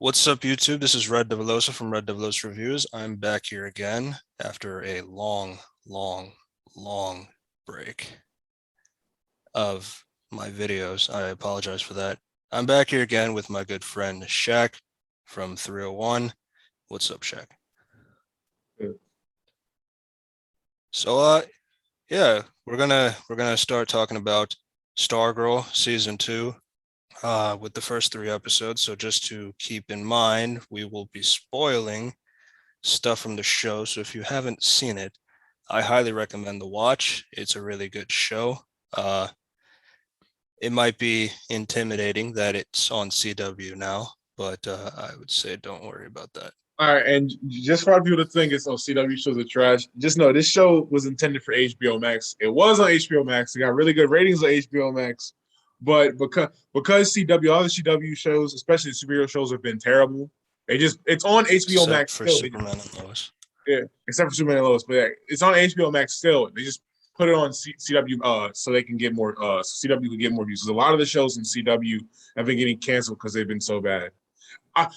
What's up, YouTube? This is Red Develosa from Red Develosa Reviews. I'm back here again after a long break of my videos. I apologize for that. I'm back here again with my good friend Shaq from 301. What's up, Shaq? Good. So yeah, we're gonna start talking about Stargirl season two with the first three episodes. So just to keep in mind, we will be spoiling stuff from the show. So if you haven't seen it, I highly recommend the watch. It's a really good show. Uh, it might be intimidating that it's on CW now, but I would say don't worry about that. All right, and just for our people to think it's on CW shows are trash, just know this show was intended for HBO Max. It was on HBO Max. It got really good ratings on HBO Max, but because CW, all the CW shows, especially the superhero shows, have been terrible. It's on HBO Except Max for still. Superman and Lois. Yeah, except for Superman and Lois, but yeah, it's on HBO Max still. They just put it on CW so they can get more CW can get more views. A lot of the shows in CW have been getting canceled because they've been so bad.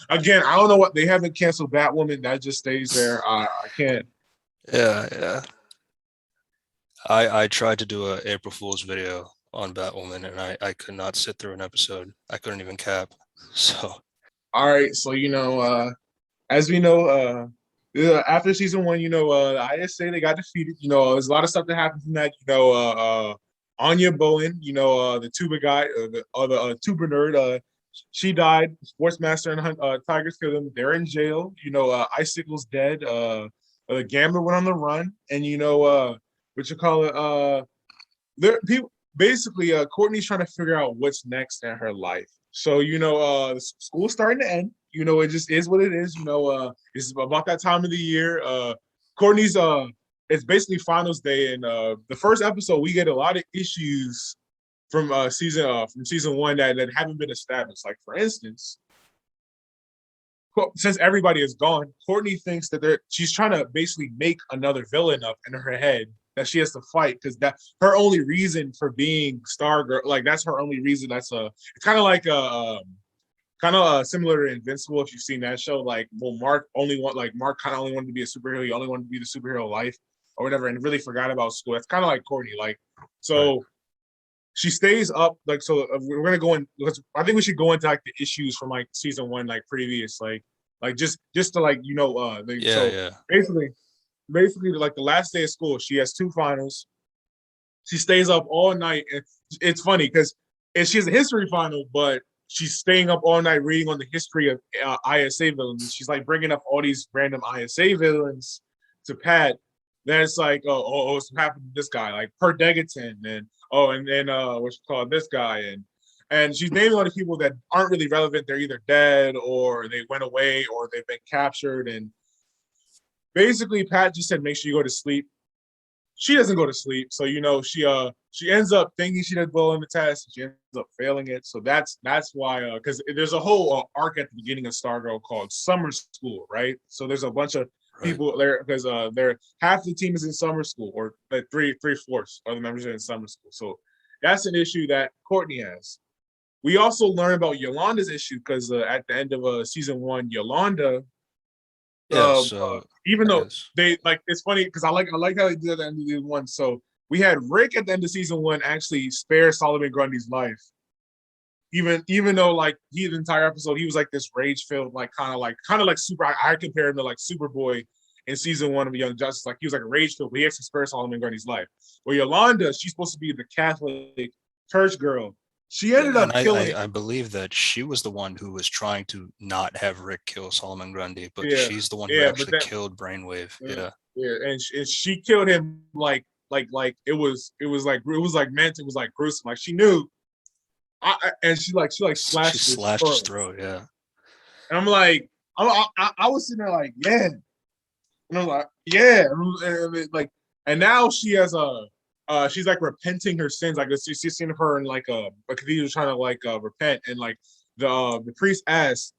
Again, I don't know what they haven't canceled Batwoman. That just stays there. I can't. Yeah. I tried to do a April Fool's video on Batwoman, and I could not sit through an episode. I couldn't even cap. So All right, so as we know, after season one, the ISA they got defeated. There's a lot of stuff that happened from that. Anya Bowen, the tuba guy, the tuba nerd, she died. Sportsmaster and Tigers killed him. They're in jail. Icicle's dead. The gambler went on the run, and what you call it? There people basically Courtney's trying to figure out what's next in her life. So the school's starting to end. It just is what it is. It's about that time of the year. Courtney's it's basically finals day, and the first episode we get a lot of issues from season one that haven't been established. Like for instance, since everybody is gone, Courtney thinks that she's trying to basically make another villain up in her head that she has to fight because that her only reason for being Stargirl, like that's her only reason. It's kind of like similar to Invincible if you've seen that show. Like, well, Mark kind of only wanted to be a superhero. He only wanted to be the superhero life or whatever, and really forgot about school. That's kind of like Courtney. Like, right. so she stays up. Like, so we're gonna go in. I think we should go into like the issues from like season one, like previous, like just to like so Yeah. basically like the last day of school, she has two finals. She stays up all night. It's funny because she has a history final, but she's staying up all night reading on the history of ISA villains. She's like bringing up all these random ISA villains to Pat. Then it's like, what's happened to this guy? Like Per Degaton, and then what's called this guy, and she's naming all the people that aren't really relevant. They're either dead or they went away or they've been captured. And basically, Pat just said, make sure you go to sleep. She doesn't go to sleep, so she ends up thinking she did well in the test. She ends up failing it, so that's why because there's a whole arc at the beginning of Stargirl called Summer School, right? So there's a bunch of Right. people there because they're half the team is in summer school, or like three-fourths of the members are in summer school. So that's an issue that Courtney has. We also learn about Yolanda's issue because at the end of season one, Yolanda Yeah. uh, So even I though guess. they like it's funny because I like how they did at the end of season one. So we had Rick at the end of season one actually spare Solomon Grundy's life. Even though like the entire episode he was like this rage filled like kind of like super I compare him to like Superboy in season one of Young Justice. Like he was like a rage filled, but he actually spared Solomon Grundy's life. Well, Yolanda, she's supposed to be the Catholic church girl. She ended Yeah, and up killing. I believe that she was the one who was trying to not have Rick kill Solomon Grundy, but Yeah, she's the one who yeah, but actually then killed Brainwave. yeah, Yeah. yeah, and she killed him like it was like meant it was like gruesome. Like she knew, and she She slashed his slashed his throat, throat. Yeah. and I'm like, I was sitting there like, yeah, and I'm like, yeah, and now she has she's like repenting her sins. Like she's seen her in like a cathedral trying to like repent, and like the priest asked,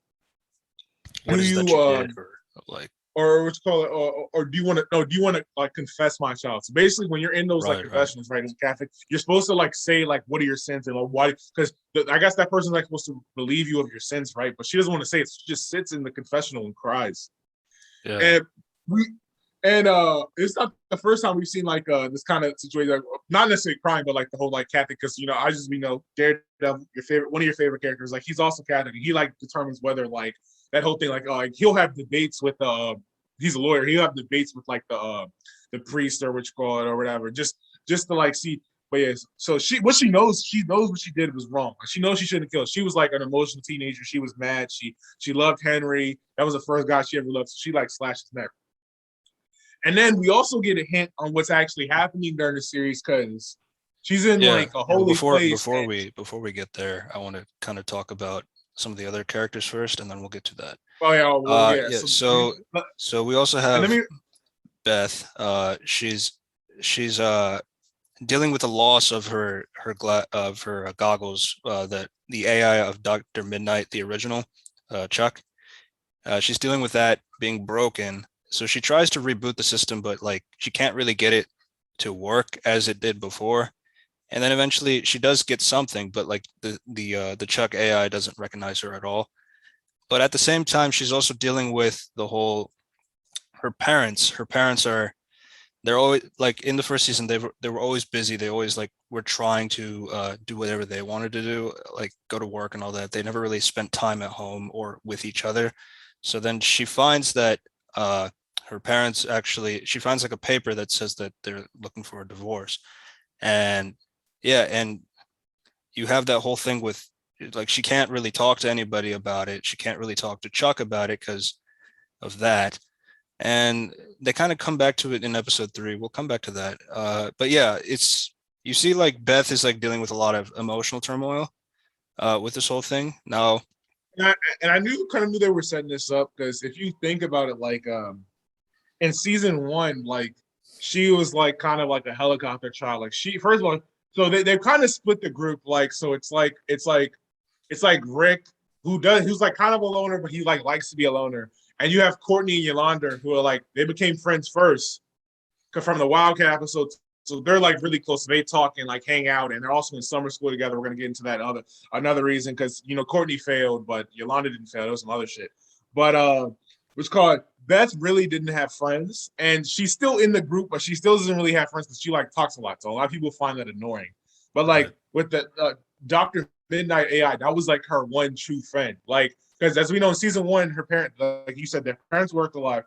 What "Do is that you she did, or like? or what you call it, or do you want to? No, do you want to like confess my child? So basically, when you're in those like Right, right. confessionals, right, as a Catholic, you're supposed to like say like what are your sins and like why? Because I guess that person's like supposed to relieve you of your sins, right? But she doesn't want to say it. She just sits in the confessional and cries. Yeah. And we it's not the first time we've seen like this kind of situation, like, not necessarily crying, but like the whole like Catholic, because I just Daredevil, your favorite, one of your favorite characters, like he's also Catholic, and he like determines whether like that whole thing, like he'll have debates with he's a lawyer, he'll have debates with like the priest or what you call it or whatever, just to like see. But yes, so she knows what she did was wrong. She knows she shouldn't kill. She was like an emotional teenager. She was mad. She loved Henry. That was the first guy she ever loved. So she like slashed his neck. And then we also get a hint on what's actually happening during the series because she's in Yeah. like a And holy place. before we get there, I want to kind of talk about some of the other characters first, and then we'll get to that. Oh yeah, well yeah. Yeah. So we also And let have me Beth. She's dealing with the loss of her goggles, that the AI of Dr. Midnight, the original, Chuck. She's dealing with that being broken. So she tries to reboot the system, but like she can't really get it to work as it did before. And then eventually she does get something, but like the Chuck AI doesn't recognize her at all. But at the same time, she's also dealing with the whole her parents. Her parents are they're always like in the first season they were always busy. They always like were trying to do whatever they wanted to do, like go to work and all that. They never really spent time at home or with each other. So then she finds that her parents actually she finds like a paper that says that they're looking for a divorce. And yeah, and you have that whole thing with like she can't really talk to anybody about it. She can't really talk to Chuck about it because of that. And they kind of come back to it in episode 3. We'll come back to that. But yeah, it's you see like Beth is like dealing with a lot of emotional turmoil with this whole thing. Now, and I knew kind of knew they were setting this up because if you think about it, like in season one, like she was like kind of like a helicopter child. Like she first of all, so they kind of split the group, like so it's like Rick who's like kind of a loner, but he like likes to be a loner. And you have Courtney and Yolanda who are like they became friends first from the Wildcat episodes. So they're like really close. So they talk and like hang out, and they're also in summer school together. We're gonna get into that another reason because Courtney failed, but Yolanda didn't fail. There was some other shit. But what's called Beth really didn't have friends, and she's still in the group, but she still doesn't really have friends because she like talks a lot. So a lot of people find that annoying. But like right, with the Doctor Midnight AI, that was like her one true friend. Like because as we know in season one, her parents, like you said, their parents worked a lot,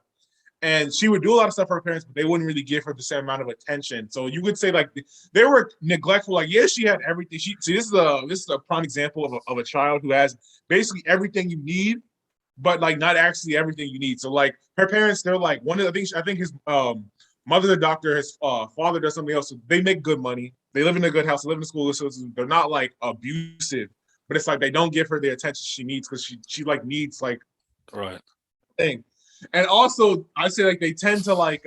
and she would do a lot of stuff for her parents, but they wouldn't really give her the same amount of attention. So you would say like they were neglectful. Like yes, she had everything. She see this is a prime example of a child who has basically everything you need, but like not actually everything you need. So like her parents, they're like one of the things. I think his mother's a doctor, his father does something else. So they make good money. They live in a good house. They live in a school system. They're not like abusive, but it's like they don't give her the attention she needs because she like needs like right. thing. And also, I say like they tend to like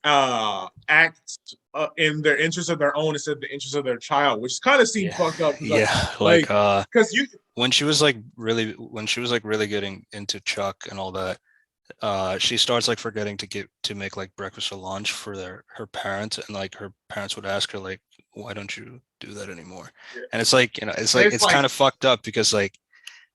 act in their interest of their own instead of the interest of their child, which kind of seemed Yeah, fucked up. yeah. Like because you When she was like really getting into Chuck and all that, she starts like forgetting to make like breakfast or lunch for her parents, and like her parents would ask her like, why don't you do that anymore? And it's like it's it's like kind of fucked up because like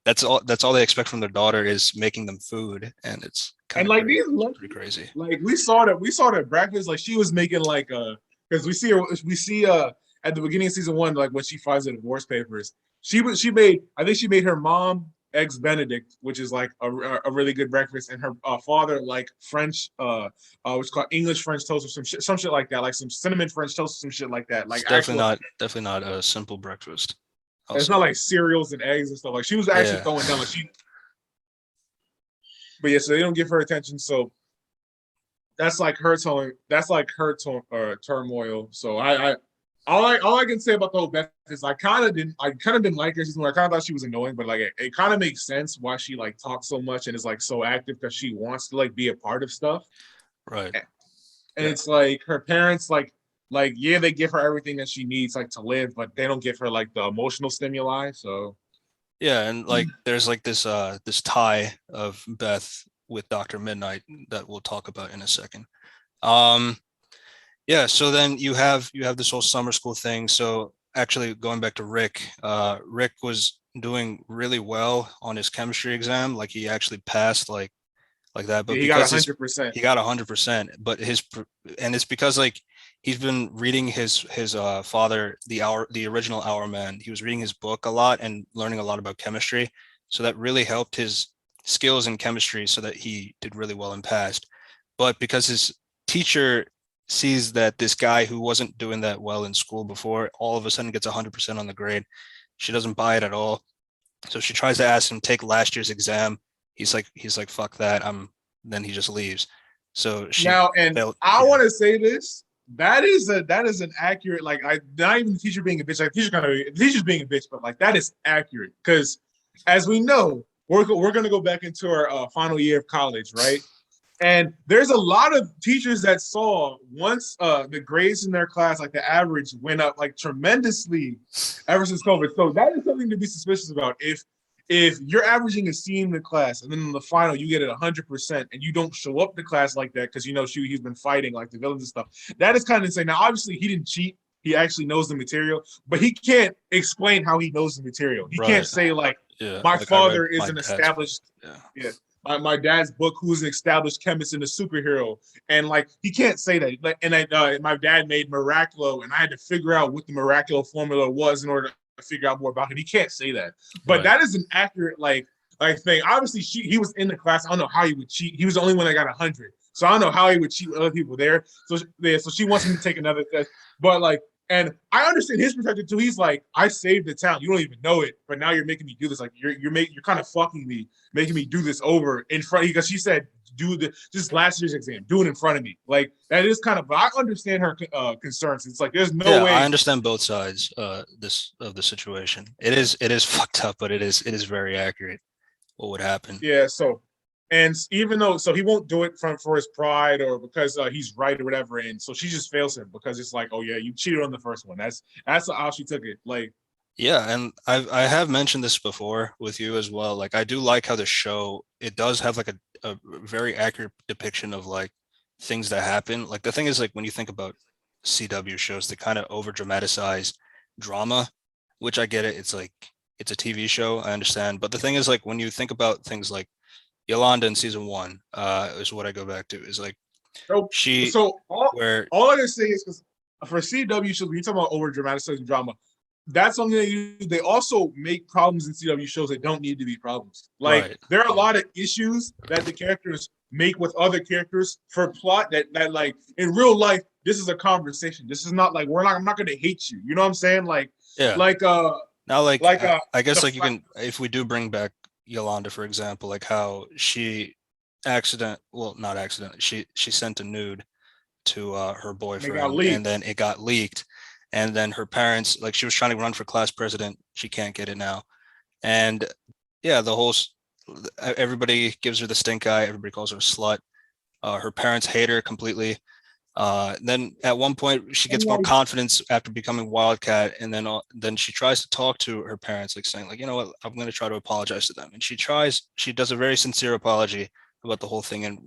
that's all they expect from their daughter is making them food, and it's kind and of like these pretty crazy. like we saw that breakfast like she was making like because we see at the beginning of season one like when she files the divorce papers she made I think she made her mom eggs benedict, which is like a really good breakfast, and her father like French what's called English French toast or some shit like that, like some cinnamon French toast or some shit like that, It's like actual. definitely not a simple breakfast. I'll It's say. not like cereals and eggs and stuff, like she was actually Yeah, throwing down like she. But yeah, so they don't give her attention, so turmoil. So I all I can say about the whole Beth is I kind of didn't like her season one. I kind of thought she was annoying, but like it kind of makes sense why she like talks so much and is like so active because she wants to like be a part of stuff. right. And Yeah. it's like her parents like yeah, they give her everything that she needs like to live, but they don't give her like the emotional stimuli. So Yeah, and like there's like this tie of Beth with Dr. Midnight that we'll talk about in a second. Um, yeah, so then you have this whole summer school thing. So actually going back to Rick, Rick was doing really well on his chemistry exam. Like he actually passed like that, Yeah, but he got because his 100%. he got 100%, but and it's because like he's been reading his father, the original Hour Man. He was reading his book a lot and learning a lot about chemistry, so that really helped his skills in chemistry, so that he did really well and passed. But because his teacher sees that this guy who wasn't doing that well in school before all of a sudden gets 100% on the grade, she doesn't buy it at all. So she tries to ask him take last year's exam. He's like fuck that. Then he just leaves. So she Now, and felt I yeah. want to say this. That is an accurate, like, I not even the teacher being a bitch, like the teacher's being a bitch, but like that is accurate because as we know, we're gonna go back into our final year of college, right? And there's a lot of teachers that saw once the grades in their class, like the average, went up like tremendously ever since COVID. So that is something to be suspicious about. If you're averaging a C in the class and then in the final you get it 100% and you don't show up to class like that because you know he's been fighting like the villains and stuff, that is kind of insane. Now, obviously, he didn't cheat. He actually knows the material, but he can't explain how he knows the material. He can't Right. say like Yeah. my Like I read father is my an dad's book. established, Yeah. yeah, my dad's book, who's an established chemist and a superhero, and like he can't say that. Like, and my dad made Miraculo, and I had to figure out what the Miraculo formula was in order to figure out more about it. He can't say that, but Right. that is an accurate like thing. Obviously, he was in the class. I don't know how he would cheat. He was the only one that got 100, so I don't know how he would cheat with other people there. So yeah, so she wants him to take another test, but like. And I understand his perspective too. He's like, I saved the town. You don't even know it, but now you're making me do this. Like you're kind of fucking me, making me do this over in front, because she said do the just last year's exam, do it in front of me. Like that is kind of, but I understand her concerns. It's like there's no Yeah, I way. understand both sides this of the situation. It is fucked up, but it is very accurate what would happen. Yeah, so and even though so he won't do it for his pride or because he's right or whatever, and so she just fails him because it's like, oh yeah, you cheated on the first one. That's how she took it. Like Yeah, and I have mentioned this before with you as well. Like I do like how the show it does have like a very accurate depiction of like things that happen. Like the thing is like when you think about CW shows, they kind of over dramatize drama, which I get it. It's like it's a TV show, I understand. But the thing is like when you think about things like Yolanda in season one, is what I go back to, is like so she so where all I can say is because for CW shows, when you talk about over dramatizing drama, that's something they use. They also make problems in CW shows that don't need to be problems. Like right. there are a Yeah. lot of issues that the characters make with other characters for plot that like in real life, this is a conversation. This is not like I'm not gonna hate you. You know what I'm saying? Yeah. Like Now, like like I guess the like you can, if we do bring back Yolanda, for example, like how she well, not accident, she sent a nude to her they got boyfriend, and leaked. then it got leaked, and then her parents, like she was trying to run for class president, she can't get it now, and yeah, everybody gives her the stink eye, everybody calls her a slut. Her parents hate her completely. Then at one point she And gets more like confidence after becoming Wildcat, and then she tries to talk to her parents, like saying like, you know what, I'm going to try to apologize to them. And she does a very sincere apology about the whole thing and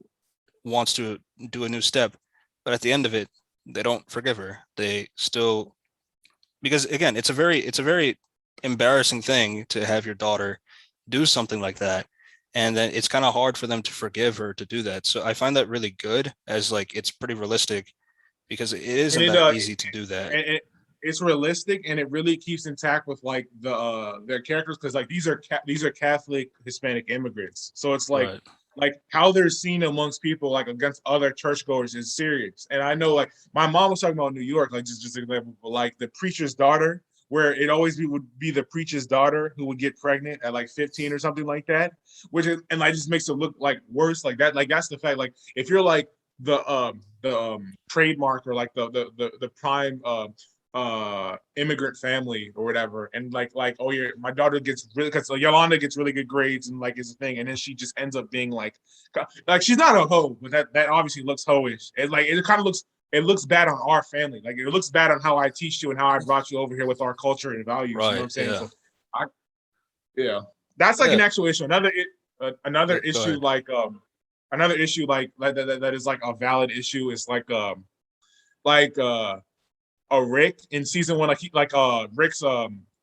wants to do a new step. But at the end of it, they don't forgive her. They still, because again, it's a very embarrassing thing to have your daughter do something like that, and then it's kind of hard for them to forgive her to do that. So I find that really good, as like it's pretty realistic, because it and isn't it that easy to do that. and it's realistic and it really keeps intact with like their characters because like these are Catholic Hispanic immigrants, so it's Right. like how they're seen amongst people like against other churchgoers is serious. And I know like my mom was talking about New York, like just an example, but like the preacher's daughter, where it always would be the preacher's daughter who would get pregnant at like 15 or something like that, which is, and like just makes it look like worse, like that. Like that's the fact. Like if you're like the trademark or like the prime immigrant family or whatever, and like oh yeah, my daughter gets really, because Yolanda gets really good grades and like is a thing, and then she just ends up being like she's not a hoe, but that obviously looks hoish. It like it kind of looks, it looks bad on our family. Like it looks bad on how I teach you and how I brought you over here with our culture and values. You know what Right. I'm saying? Yeah. So I yeah, that's like Yeah. an actual issue. Another Yeah. Go issue ahead. like another issue that is like a valid issue is like a Rick in season one, Rick's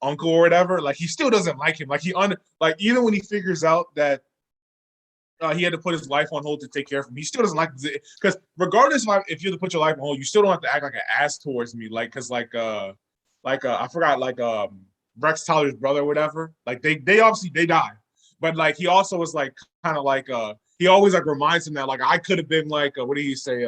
uncle or whatever, like he still doesn't like him. Like even when he figures out that he had to put his life on hold to take care of him, he still doesn't like him. Because regardless of if you have to put your life on hold, you still don't have to act like an ass towards me. I forgot Rex Tyler's brother or whatever. Like they obviously they die, but like he also was like kind of like he always like reminds him that like I could have been like what do you say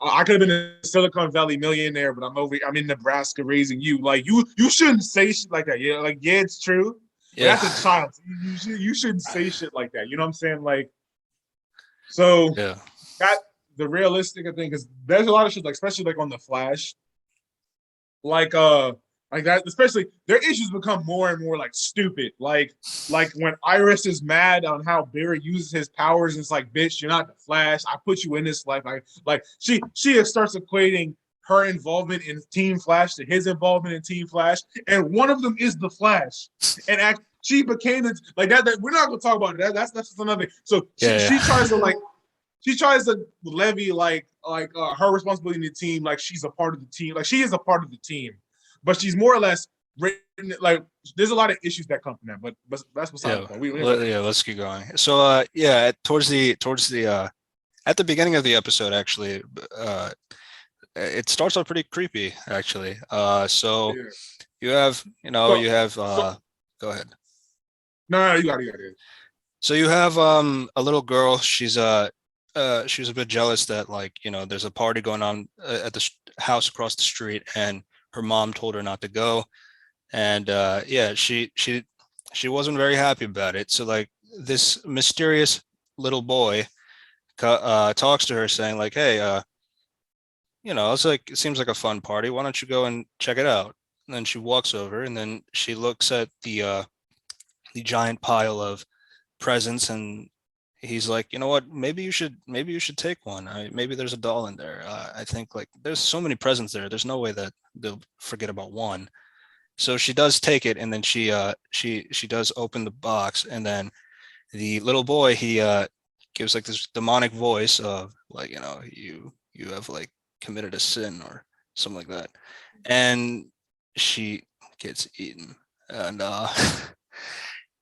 I could have been a Silicon Valley millionaire, but I'm in Nebraska raising you. Like you shouldn't say shit like that. Yeah, like yeah, it's true, but Yeah. that's a child. So you shouldn't say shit like that. You know what I'm saying? Like so Yeah. that the realistic I think is there's a lot of shit like especially like on the Flash, like like that especially their issues become more and more like stupid. Like when Iris is mad on how Barry uses his powers, and it's like, bitch, you're not the Flash. I put you in this life. Like she starts equating her involvement in Team Flash to his involvement in Team Flash, and one of them is the Flash. And she became it like that. We're not gonna talk about it. That's another thing. So Yeah. she tries to like she tries to levy her responsibility in the team, like she's a part of the team, like she is a part of the team, but she's more or less written like there's a lot of issues that come from that. But that's beside the Yeah. point. We have other Yeah. issues. Let's keep going. So, yeah, towards the at the beginning of the episode, actually, it starts off pretty creepy, actually. So Yeah. you So have, so go ahead. no, you got it. So you have a little girl. She was a bit jealous that, like, there's a party going on at the house across the street, and her mom told her not to go. And yeah, she wasn't very happy about it. So, like, this mysterious little boy talks to her, saying like, "Hey, it's like, it seems like a fun party. Why don't you go and check it out?" And then she walks over, and then she looks at the giant pile of presents, and he's like, what, maybe you should take one. Maybe there's a doll in there. I think, like, there's so many presents there, there's no way that they'll forget about one. So she does take it, and then she does open the box, and then the little boy, he gives like this demonic voice of, like, you have, like, committed a sin or something like that, and she gets eaten. And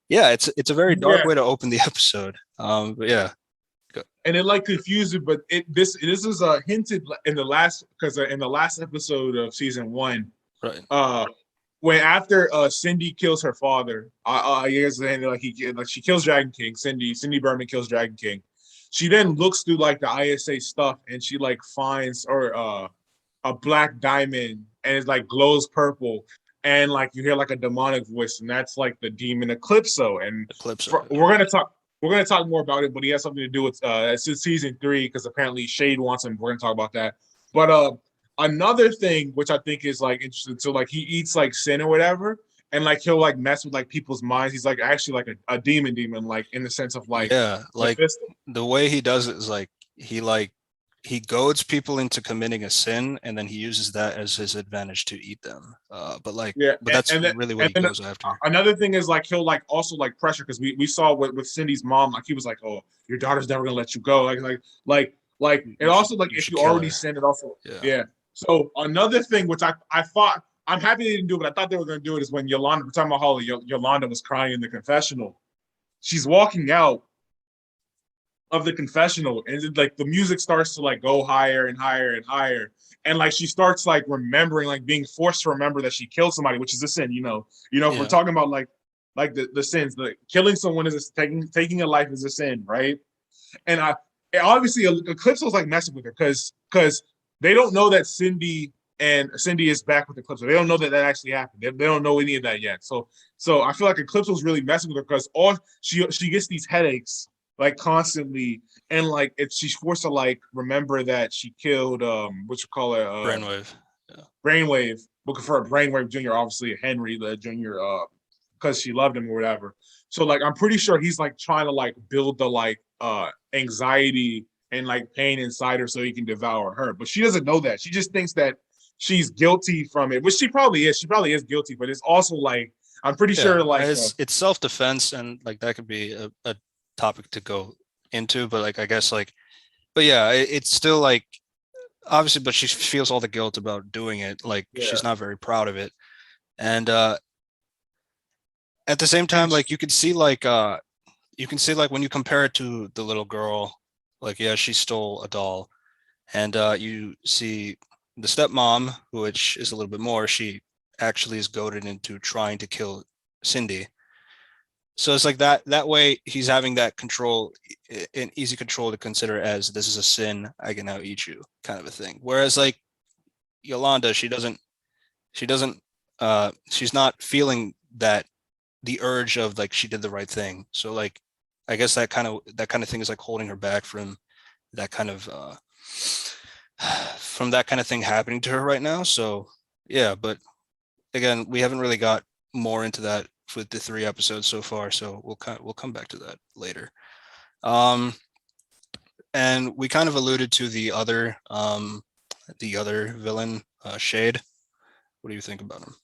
yeah, it's a very dark Yeah, way to open the episode. But yeah. and it like confused it, but this is hinted in the last because in the last episode of season one, Right. uh when after Cindy kills her father, years and like she kills Dragon King. Cindy Berman kills Dragon King. She then looks through like the ISA stuff and she like finds or a black diamond and it like glows purple and like you hear like a demonic voice and that's like the demon Eclipso. And Eclipse. we're gonna talk more about it, but he has something to do with it's in season three because apparently Shade wants him. We're gonna talk about that. But another thing which I think is like interesting, so like he eats like sin or whatever, and like he'll like mess with like people's minds. He's like actually like a demon, like in the sense of like Yeah, like, Mephisto. the way he does it is like, he goads people into committing a sin, and then he uses that as his advantage to eat them. Yeah, But that's and then really what and he then goes after. another thing is like he'll like also like pressure because we saw with Cindy's mom like he was like, oh, your daughter's never gonna let you go like and You should also like you if should you kill already her. sinned it also Yeah. yeah. So another thing which I thought I'm happy they didn't do it, but I thought they were gonna do it is when Yolanda we're talking about how Yolanda was crying in the confessional. She's walking out of the confessional and like the music starts to like go higher and higher and higher and like she starts like remembering like being forced to remember that she killed somebody, which is a sin, if we're Yeah. talking about like the sins, like killing someone is taking a life is a sin, right? And I obviously Eclipse was like messing with her because they don't know that Cindy is back with Eclipse. They don't know that actually happened. They don't know any of that yet. So I feel like Eclipse was really messing with her because all she gets these headaches like constantly, and like if she's forced to like remember that she killed what you call it Brainwave. Yeah. Brainwave, looking for a Brainwave Junior, obviously Henry the Junior, because she loved him or whatever. So like I'm pretty sure he's like trying to like build the like anxiety and like pain inside her so he can devour her. But she doesn't know that. She just thinks that she's guilty from it, which she probably is. She probably is guilty, but it's also like I'm pretty Yeah. sure like It's self-defense, and like that could be a topic to go into, but like I guess like, but yeah, it's still like obviously, but she feels all the guilt about doing it. Like Yeah. she's not very proud of it, and at the same time, And like you can see like when you compare it to the little girl, like yeah, she stole a doll, and you see the stepmom, which is a little bit more. She actually is goaded into trying to kill Cindy. So it's like that way he's having that control, an easy control to consider as this is a sin, I can now eat you kind of a thing. Whereas like Yolanda, she doesn't she's not feeling that the urge of like she did the right thing. So like I guess that kind of thing is like holding her back that kind of from that kind of thing happening to her right now. So yeah, but again, we haven't really got more into that with the 3 episodes so far, so we'll come back to that later. Um, and we kind of alluded to the other villain, Shade. What do you think about him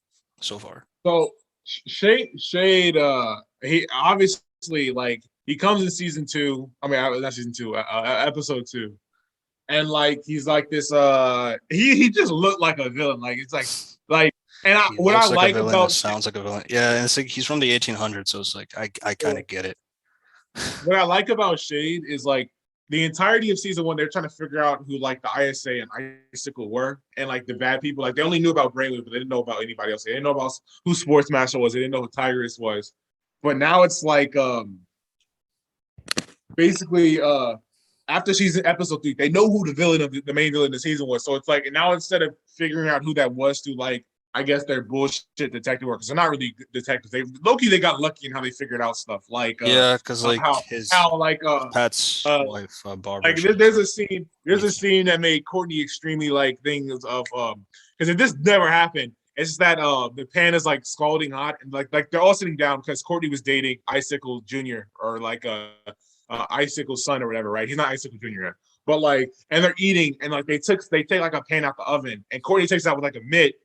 so far? so Shade, he obviously like he comes in season two. I mean, not season two, episode two, and like he's like this. He just looked like a villain. Like it's like, and He what I looks like a like villain. It about sounds like a villain. Yeah, and it's like he's from the 1800s, so it's like I kind of get it. what I like about Shade is like the entirety of season one, they're trying to figure out who like the ISA and Icicle were, and like the bad people. Like they only knew about Braylon, but they didn't know about anybody else. They didn't know about who Sportsmaster was. They didn't know who Tyrus was. But now it's like basically after season episode three, they know who the villain of the main villain of the season was. So it's like now instead of figuring out who that was through like I guess their bullshit detective work, because they're not really detectives. They Loki they got lucky in how they figured out stuff like Yeah, because like how his how like Pat's uh wife, Barbara, like she's there's a scene that made Courtney extremely like things of because if this never happened, it's just that the pan is like scalding hot and like they're all sitting down because Courtney was dating Icicle Jr. or like Icicle's son or whatever, right? He's not Icicle Jr. yet. But like and they're eating and like they take like a pan out the oven and Courtney takes it out with like a mitt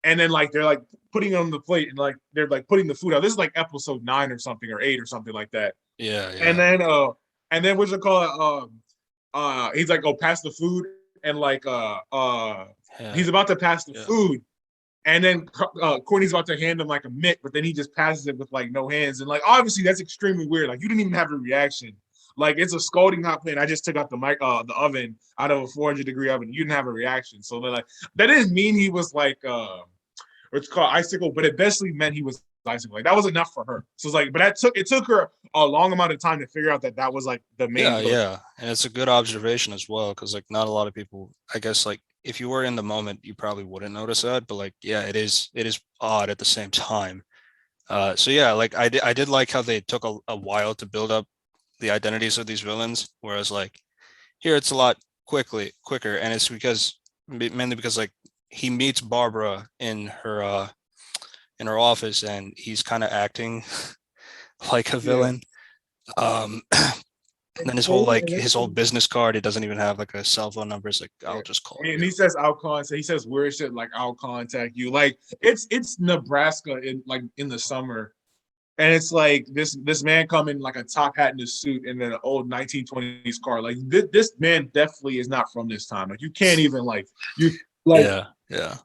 and then like they're like putting it on the plate and like they're like putting the food out. This is like episode 9 or something or 8 or something like that. yeah, And yeah, then what's it called? He's like, oh, pass the food, and like yeah, he's about to pass the yeah. food, and then Courtney's about to hand him like a mitt, but then he just passes it with like no hands, and like obviously that's extremely weird. Like you didn't even have a reaction. Like it's a scalding hot pan. I just took out the oven out of a 400-degree oven. You didn't have a reaction, so they're like that didn't mean he was like it's called icicle, but it basically meant he was icicle. Like that was enough for her. So it's like, but it took her a long amount of time to figure out that that was like the main Yeah, villain. yeah. And it's a good observation as well, because like not a lot of people, I guess like if you were in the moment, you probably wouldn't notice that. But like, yeah, it is odd at the same time. So yeah, like I did like how they took a while to build up the identities of these villains, whereas like here it's a lot quicker, and it's because mainly because like he meets Barbara in her office, and he's kind of acting like a Yeah. villain. Um, And then his whole Well, like his whole business card, it doesn't even have like a cell phone number. It's like yeah. I'll just call And you. he says I'll contact. He says weird shit like I'll contact you. Like it's Nebraska in like in the summer, and it's like this man coming like a top hat and a suit in an old 1920s car. Like this man definitely is not from this time. Like you can't even like you like Yeah, yeah.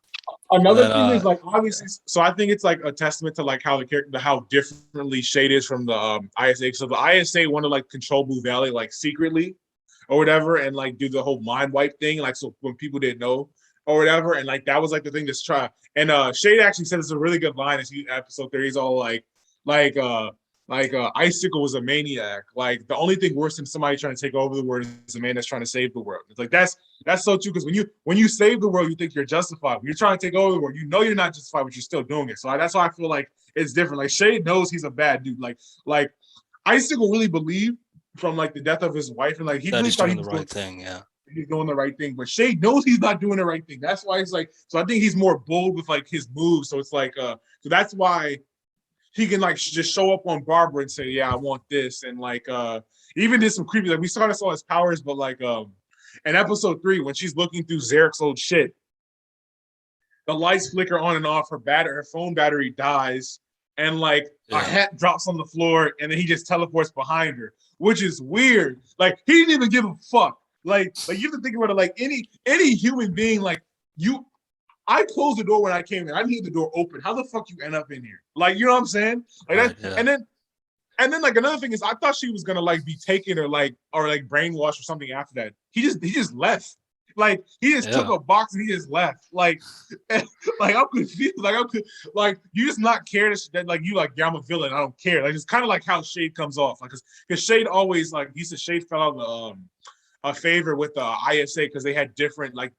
And another then thing is like yeah, obviously so I think it's like a testament to like how the character how differently Shade is from the ISA. So the ISA want to like control Blue Valley like secretly or whatever and like do the whole mind wipe thing like so when people didn't know or whatever and like that was like the thing to try and Shade actually said it's a really good line as episode 30 he's all like uh Icicle was a maniac. Like the only thing worse than somebody trying to take over the world is a man that's trying to save the world. It's like that's so true because when you save the world, you think you're justified. When you're trying to take over the world, you know you're not justified, but you're still doing it. So that's why I feel like it's different. Like Shade knows he's a bad dude. Like Icicle really believed from like the death of his wife, and like he that really he's thought doing the right thing. Yeah, he's doing the right thing. But Shade knows he's not doing the right thing. That's why he's like. So I think he's more bold with like his moves. So it's like so that's why he can like just show up on Barbara and say, "Yeah, I want this," and like even did some creepy. Like we sort of saw his powers, but like in episode 3 when she's looking through Zarek's old shit, the lights flicker on and off. Her phone battery dies, and like a yeah, hat drops on the floor, and then he just teleports behind her. which is weird. Like he didn't even give a fuck. Like you have to think about it. Like any human being, like you, I closed the door when I came in. I need the door open. How the fuck you end up in here? Like you know what I'm saying? Like that. Right. Yeah. And then like another thing is, I thought she was gonna like be taken or like brainwashed or something after that. He just left. Like he just took Yeah. a box and he just left. Like I'm confused. Like you just not care that like you like, yeah, I'm a villain. I don't care. Like it's kind of like how Shade comes off. Like because Shade always like he said Shade fell out of a favor with the ISA because they had different like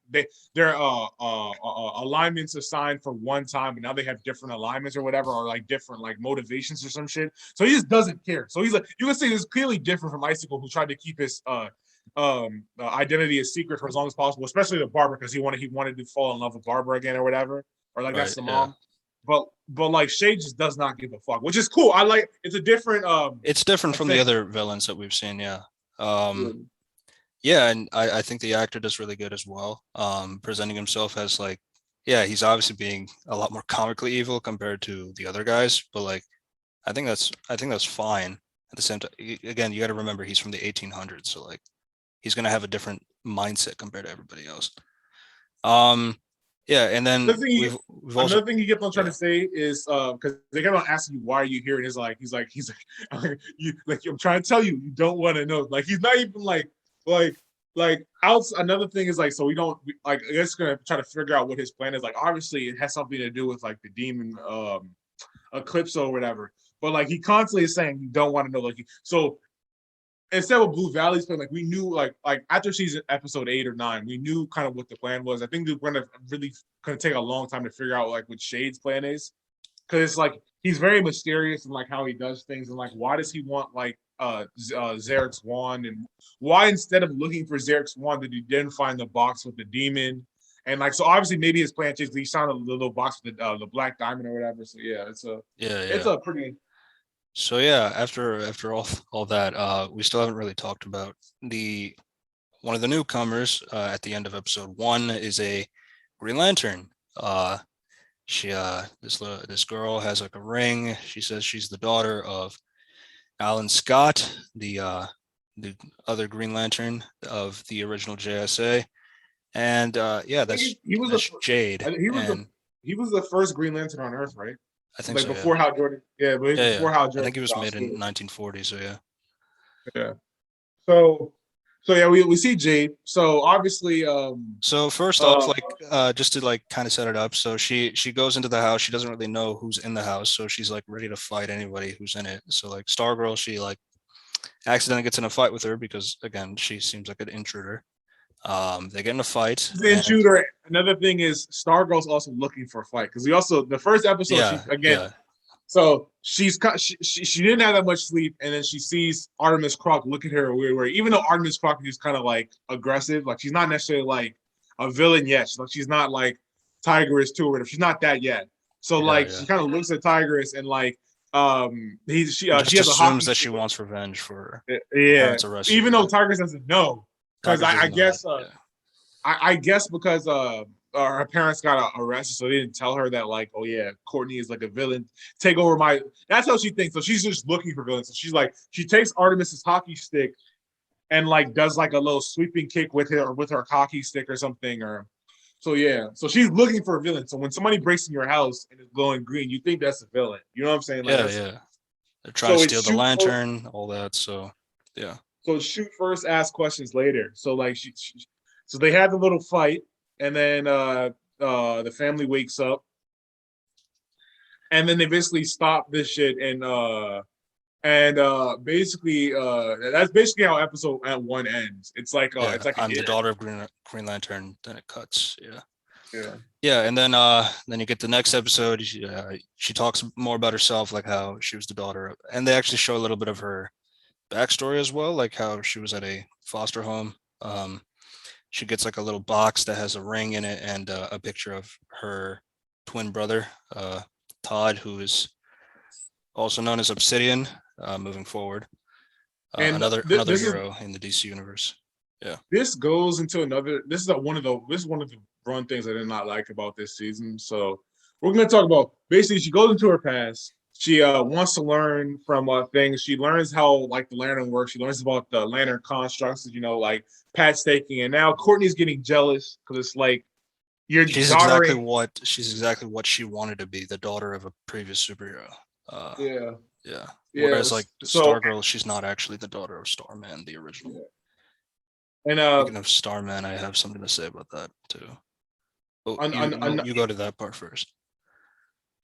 their alignments assigned for one time, but now they have different alignments or whatever, or like different like motivations or some shit. So he just doesn't care. So he's like, you can say it's clearly different from Icicle, who tried to keep his identity a secret for as long as possible, especially the barber, because he wanted to fall in love with Barbara again or whatever, or like that's Right. the Yeah. mom. But like Shade just does not give a fuck, which is cool. I like it's a different It's different from the thing. other villains that we've seen. Yeah. Yeah, and I think the actor does really good as well. Presenting himself as like, yeah, he's obviously being a lot more comically evil compared to the other guys, but like, I think that's fine. At the same time, again, you got to remember he's from the 1800s, so like, he's gonna have a different mindset compared to everybody else. Um, yeah, and then Another thing he, we've also, another thing he kept on trying to yeah, say is because they kept on asking you, why are you here, and he's like you like, I'm trying to tell you, you don't want to know. Like he's not even like like out. Another thing is like, so we don't like, I guess gonna try to figure out what his plan is. Like obviously it has something to do with like the demon eclipse or whatever, but like he constantly is saying you don't want to know. Like so instead of Blue Valley's plan, like we knew, like after season episode 8 or 9, we knew kind of what the plan was. I think we're gonna really gonna take a long time to figure out like what Shade's plan is, because it's like he's very mysterious and like how he does things, and like why does he want like Zarek's wand, and why instead of looking for Zarek's wand did he then find the box with the demon, and like so obviously maybe his plan changed. He found the little box with the black diamond or whatever. So yeah, yeah, it's yeah. a pretty. So yeah, after all that, we still haven't really talked about the one of the newcomers at the end of episode 1 is a Green Lantern. She this girl has like a ring. She says she's the daughter of Alan Scott, the other Green Lantern of the original JSA, and yeah, I think that's he was the that's Jade, and he was the first Green Lantern on Earth, right? I think Like so. Yeah, before Hal Jordan. Yeah, but yeah, before yeah. Hal I Jordan think he was was made in 1940. So yeah. yeah. So so yeah, we see Jade. So obviously So first off, uh like just to like kind of set it up, so she goes into the house. She doesn't really know who's in the house, so she's like ready to fight anybody who's in it. So like Stargirl, she like accidentally gets in a fight with her because again, she seems like an intruder. They get in a fight, the and intruder. Another thing is Stargirl's also looking for a fight, because we also the first episode she yeah, again. yeah, So she didn't have that much sleep, and then she sees Artemis Croc look at her a weird way. Even though Artemis Croc is kind of like aggressive, like she's not necessarily like a villain yet. She's not like Tigress too, or whatever. She's not that yet. So yeah, like yeah. she kind of looks at Tigress and like And she just has a assumes hockey that she stick. wants revenge for her Yeah, parents' arrested. even though Yeah, Tigress doesn't know, because Tigers I doesn't know that. guess Yeah, I guess because her parents got arrested, so they didn't tell her that like, oh yeah, Courtney is like a villain. Take over my. That's how she thinks. So she's just looking for villains. So she's like, she takes Artemis's hockey stick and like does like a little sweeping kick with her hockey stick or something. Or so yeah. So she's looking for a villain. So when somebody breaks in your house and it's glowing green, you think that's a villain. You know what I'm saying? Like yeah, that's yeah. They're trying to so it's steal the shoot first. lantern, all that. So yeah, So it's shoot first, ask questions later. So like so they had the little fight, and then the family wakes up, and then they basically stop this shit, and basically that's basically how episode at 1 ends. yeah. It's like I'm the daughter of Green Lantern. Then it cuts. Yeah. yeah. Yeah, and then you get the next episode. She talks more about herself, like how she was the daughter of, and they actually show a little bit of her backstory as well, like how she was at a foster home. She gets like a little box that has a ring in it and a picture of her twin brother, Todd, who is also known as Obsidian. Moving forward, And another hero in the DC universe. Yeah, this goes into another. This is one of the run things I did not like about this season. So we're gonna talk about basically she goes into her past, she wants to learn from things. She learns how like the lantern works. She learns about the lantern constructs, like Pat staking. And now Courtney's getting jealous because it's like your daughter ain't. She's exactly what she wanted to be, the daughter of a previous superhero. Uh, Yeah, yeah. yeah. Whereas like So Stargirl, she's not actually the daughter of Starman, the original. yeah. And Speaking of Starman, I have something to say about that too. Oh, on, you on, you on, you go to that part first.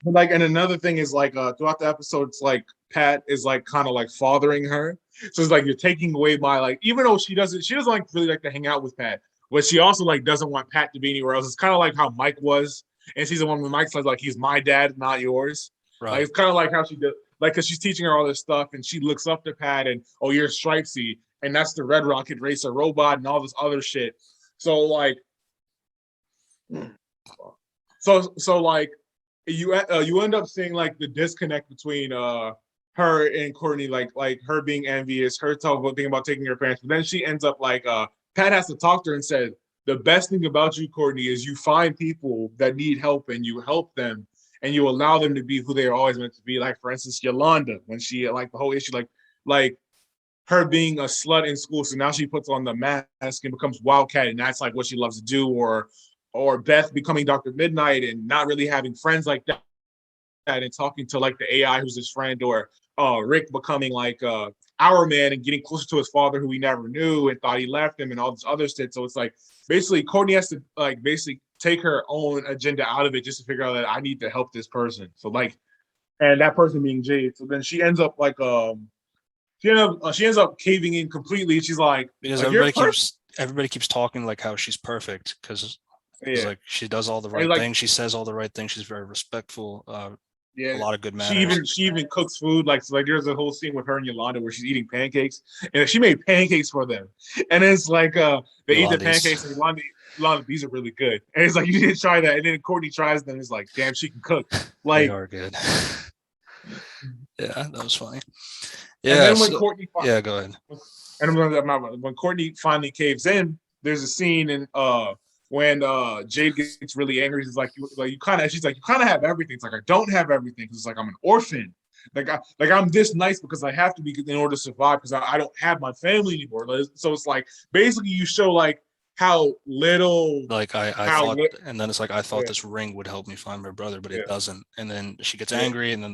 but like, and another thing is like throughout the episode, it's like Pat is like kind of like fathering her. So it's like you're taking away my like, even though she doesn't like really like to hang out with Pat, but she also like doesn't want Pat to be anywhere else. It's kind of like how Mike was in season one when Mike says like he's my dad, not yours. Like Right. it's kind of like how she did, like because she's teaching her all this stuff and she looks up to Pat and oh you're Stripesy and that's the Red Rocket Racer robot and all this other shit. So like, so like you end up seeing like the disconnect between her and Courtney, like her being envious, her talking about thinking about taking her parents, but then she ends up like Pat has to talk to her and said the best thing about you, Courtney, is you find people that need help and you help them and you allow them to be who they are always meant to be. Like for instance, Yolanda, when she like the whole issue, like her being a slut in school, so now she puts on the mask and becomes Wildcat, and that's like what she loves to do, or Beth becoming Dr. Mid-Nite and not really having friends like that and talking to like the AI who's his friend, or Rick becoming like our man and getting closer to his father who he never knew and thought he left him and all this other shit. So it's like basically Courtney has to like basically take her own agenda out of it just to figure out that I need to help this person. So like, and that person being Jade. So then she ends up like she ends up caving in completely. She's Because like you're perfect. everybody keeps talking like how she's perfect because Yeah, like she does all the and right like things, she says all the right things, she's very respectful, a yeah, lot of good she manners. even cooks food. Like so like there's a whole scene with her and Yolanda where she's eating pancakes, and she made pancakes for them. And it's like they eat the Yolandis, pancakes, and Yolanda, these are really good. And it's like you didn't try that, and then Courtney tries them. It's like damn, she can cook. they Like, are good. Yeah, that was funny. and Yeah, then when so Courtney yeah, go ahead. and when Courtney finally caves in, there's a scene in when Jade gets really angry. She's like you kind of she's like you kind of have everything. It's like I don't have everything because it's like I'm an orphan. I'm this nice because I have to be in order to survive because I don't have my family anymore. So it's like basically you show like how little Like I how thought, li- and then it's like I thought yeah this ring would help me find my brother, but it yeah doesn't. And then she gets yeah angry, and then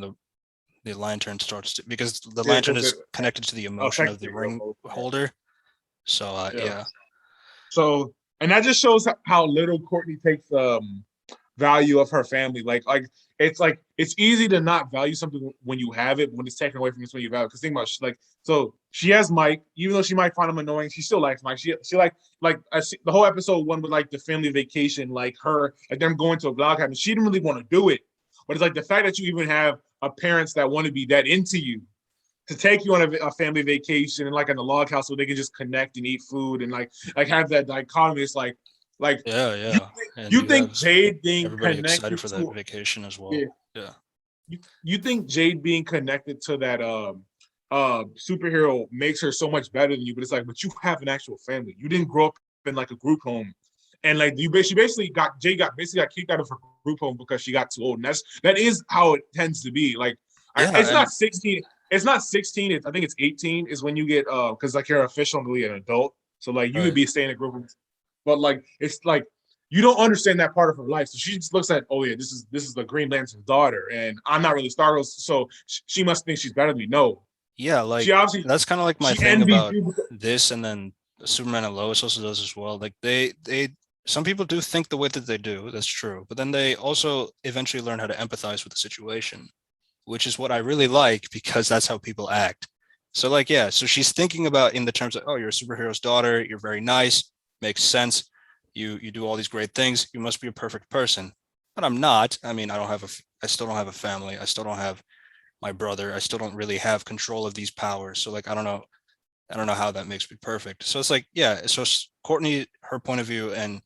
the lantern starts to, because the yeah lantern because it is connected to the emotion of affected the the real ring mode. Yeah. holder. So Yeah. yeah, So, and that just shows how little Courtney takes value of her family. Like it's easy to not value something when you have it, but when it's taken away from you, when you value. Because think about it, like so she has Mike, even though she might find him annoying, she still likes Mike. She like the whole episode one with like the family vacation, like her like them going to a blog cabin. She didn't really want to do it, but it's like the fact that you even have a parents that want to be that into you to take you on a family vacation and like in the log house where they can just connect and eat food and like have that dichotomy. It's like yeah, you yeah. And you you think have Jade being everybody excited connected for that to vacation as yeah, well. Yeah. you think Jade being connected to that superhero makes her so much better than you, but it's like, but you have an actual family. You didn't grow up in like a group home. And like she basically got Jade got basically got kicked out of her group home because she got too old. And that is how it tends to be. Like Yeah, it's and not 16. It's not 16. I think it's 18 is when you get because like you're officially an adult. So like you could right. be staying in a group, but like it's like you don't understand that part of her life. So she just looks at, oh yeah, this is the Green Lantern's daughter, and I'm not really Stargirl, so she must think she's better than me. No, Yeah, like she obviously that's kind of like my she thing envies about you. Because, this, and then Superman and Lois also does as well. Like they some people do think the way that they do, that's true, but then they also eventually learn how to empathize with the situation, which is what I really like because that's how people act. So like yeah, so she's thinking about in the terms of, oh, you're a superhero's daughter, you're very nice, makes sense. You do all these great things, you must be a perfect person. But I'm not. I mean, I still don't have a family. I still don't have my brother. I still don't really have control of these powers. So like I don't know how that makes me perfect. So it's like, yeah, so Courtney, her point of view and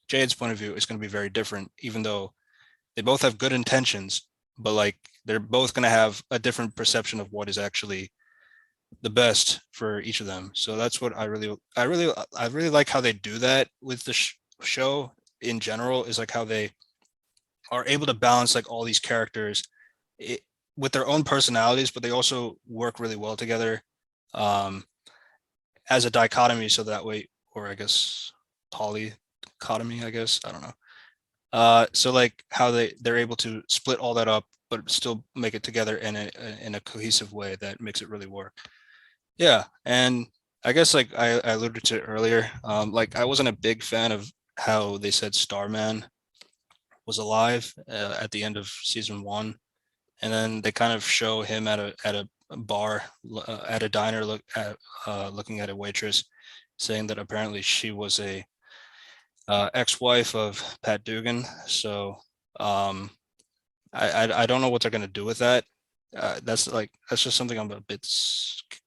Jade's point of view is going to be very different, even though they both have good intentions, but like they're both going to have a different perception of what is actually the best for each of them. So that's what I really like how they do that with the show in general, is like how they are able to balance like all these characters with their own personalities, but they also work really well together um, as a dichotomy. So that way, or I guess polychotomy, I guess I don't know. So like how they're able to split all that up, but still make it together in a cohesive way that makes it really work. Yeah, and I guess like I alluded to it earlier, like I wasn't a big fan of how they said Starman was alive at the end of season one, and then they kind of show him at a bar at a diner looking at a waitress, saying that apparently she was a ex-wife of Pat Dugan. So um, I don't know what they're gonna do with that. That's just something I'm a bit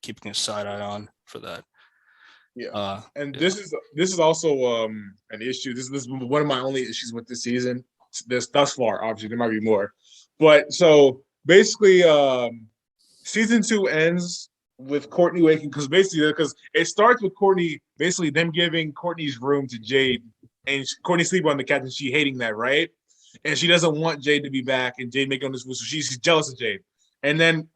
keeping a side eye on for that. Yeah. Uh, And yeah, this is also an issue. This is one of my only issues with this season. This thus far, obviously there might be more. But so basically season two ends with Courtney waking because it starts with Courtney basically them giving Courtney's room to Jade and Courtney sleeping on the couch and she hating that, right? And she doesn't want Jade to be back and Jade making this move, so she's jealous of Jade. And then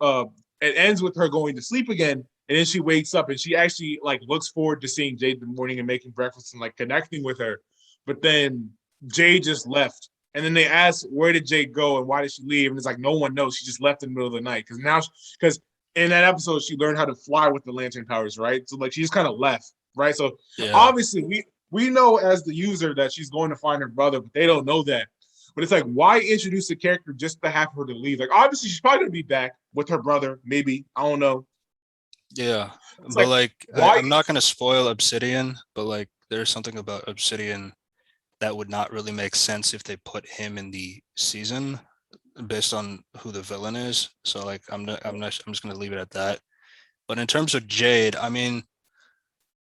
it ends with her going to sleep again, and then she wakes up and she actually like looks forward to seeing Jade in the morning and making breakfast and like connecting with her. But then Jade just left. And then they ask, where did Jade go and why did she leave? And it's like, no one knows. She just left in the middle of the night. Because in that episode, she learned how to fly with the lantern powers, right? So like she just kind of left, right? So yeah, obviously we know as the user that she's going to find her brother, but they don't know that. But it's like, why introduce a character just to have her to leave? Like, obviously, she's probably gonna be back with her brother, maybe. I don't know. yeah. It's But like, like, why? I'm not gonna spoil Obsidian, but like, there's something about Obsidian that would not really make sense if they put him in the season based on who the villain is. So like, I'm just gonna leave it at that. But in terms of Jade, I mean,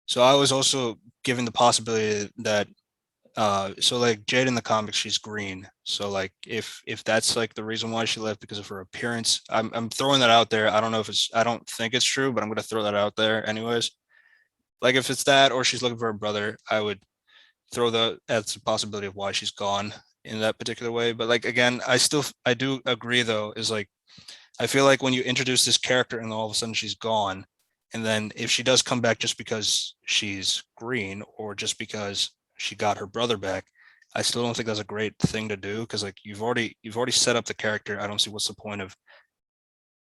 so I was also given the possibility that so like Jade in the comics, she's green. So like if that's like the reason why she left because of her appearance, I'm throwing that out there. I don't know if it's I don't think it's true, but I'm gonna throw that out there anyways. Like if it's that or she's looking for her brother, I would throw the that's a possibility of why she's gone in that particular way. But like again, I do agree though, is like I feel like when you introduce this character and all of a sudden she's gone, and then if she does come back just because she's green or just because she got her brother back, I still don't think that's a great thing to do because like you've already set up the character. I don't see what's the point of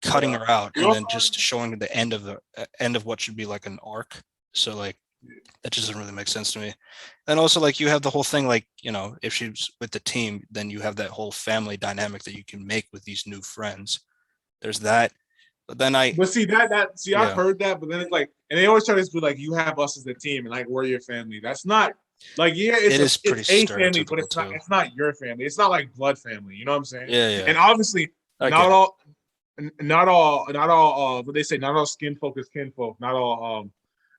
cutting Yeah. her out You and also, then just showing the end of what should be like an arc. So like that just doesn't really make sense to me. And also like you have the whole thing like, you know, if she's with the team, then you have that whole family dynamic that you can make with these new friends. There's that. But then but see I've yeah, heard that, but then it's like, and they always try to be like, you have us as a team, and like we're your family. That's not like, yeah, it is it's pretty a family, but stereotypical too. it's not your family. It's not like blood family. You know what I'm saying? Yeah, yeah, And obviously, I not get it. all, not all. What they say, not all skin folk is kinfolk. Not all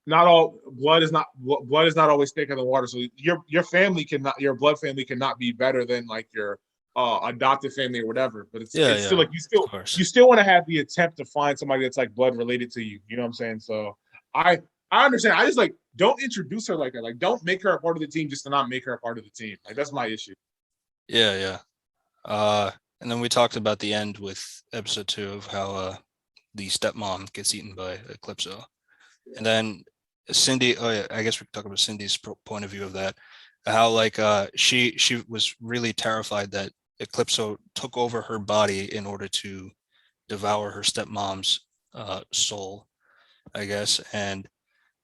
blood is not always thicker than water. So your family cannot your blood family cannot be better than like your adopted family or whatever. But Yeah, it's still yeah, like of course. you still want to have the attempt to find somebody that's like blood related to you. You know what I'm saying? So I I understand. I just like don't introduce her like that. Like don't make her a part of the team just to not make her a part of the team. Like that's my issue. Yeah, yeah. Uh, and then we talked about the end with episode two of how the stepmom gets eaten by Eclipso, and then Cindy. Oh yeah, I guess we could talk about Cindy's point of view of that. How like she was really terrified that Eclipso took over her body in order to devour her stepmom's soul, I guess, and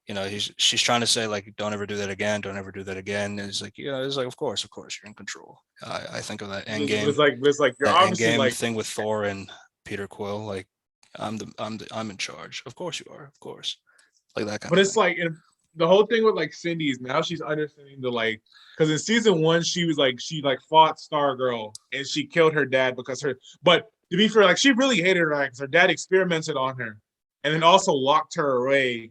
you know she's trying to say like don't ever do that again, don't ever do that again, and it's like yeah, it's like of course you're in control. I think of But it's like you're that end obviously game like, thing with Thor and Peter Quill, like I'm in charge, of course you are, of course, like that kind but of it's thing. like the whole thing with like Cindy is now she's understanding the like, because in season one she was like she like fought Stargirl and she killed her dad because her, but to be fair, like she really hated her because her dad experimented on her and then also locked her away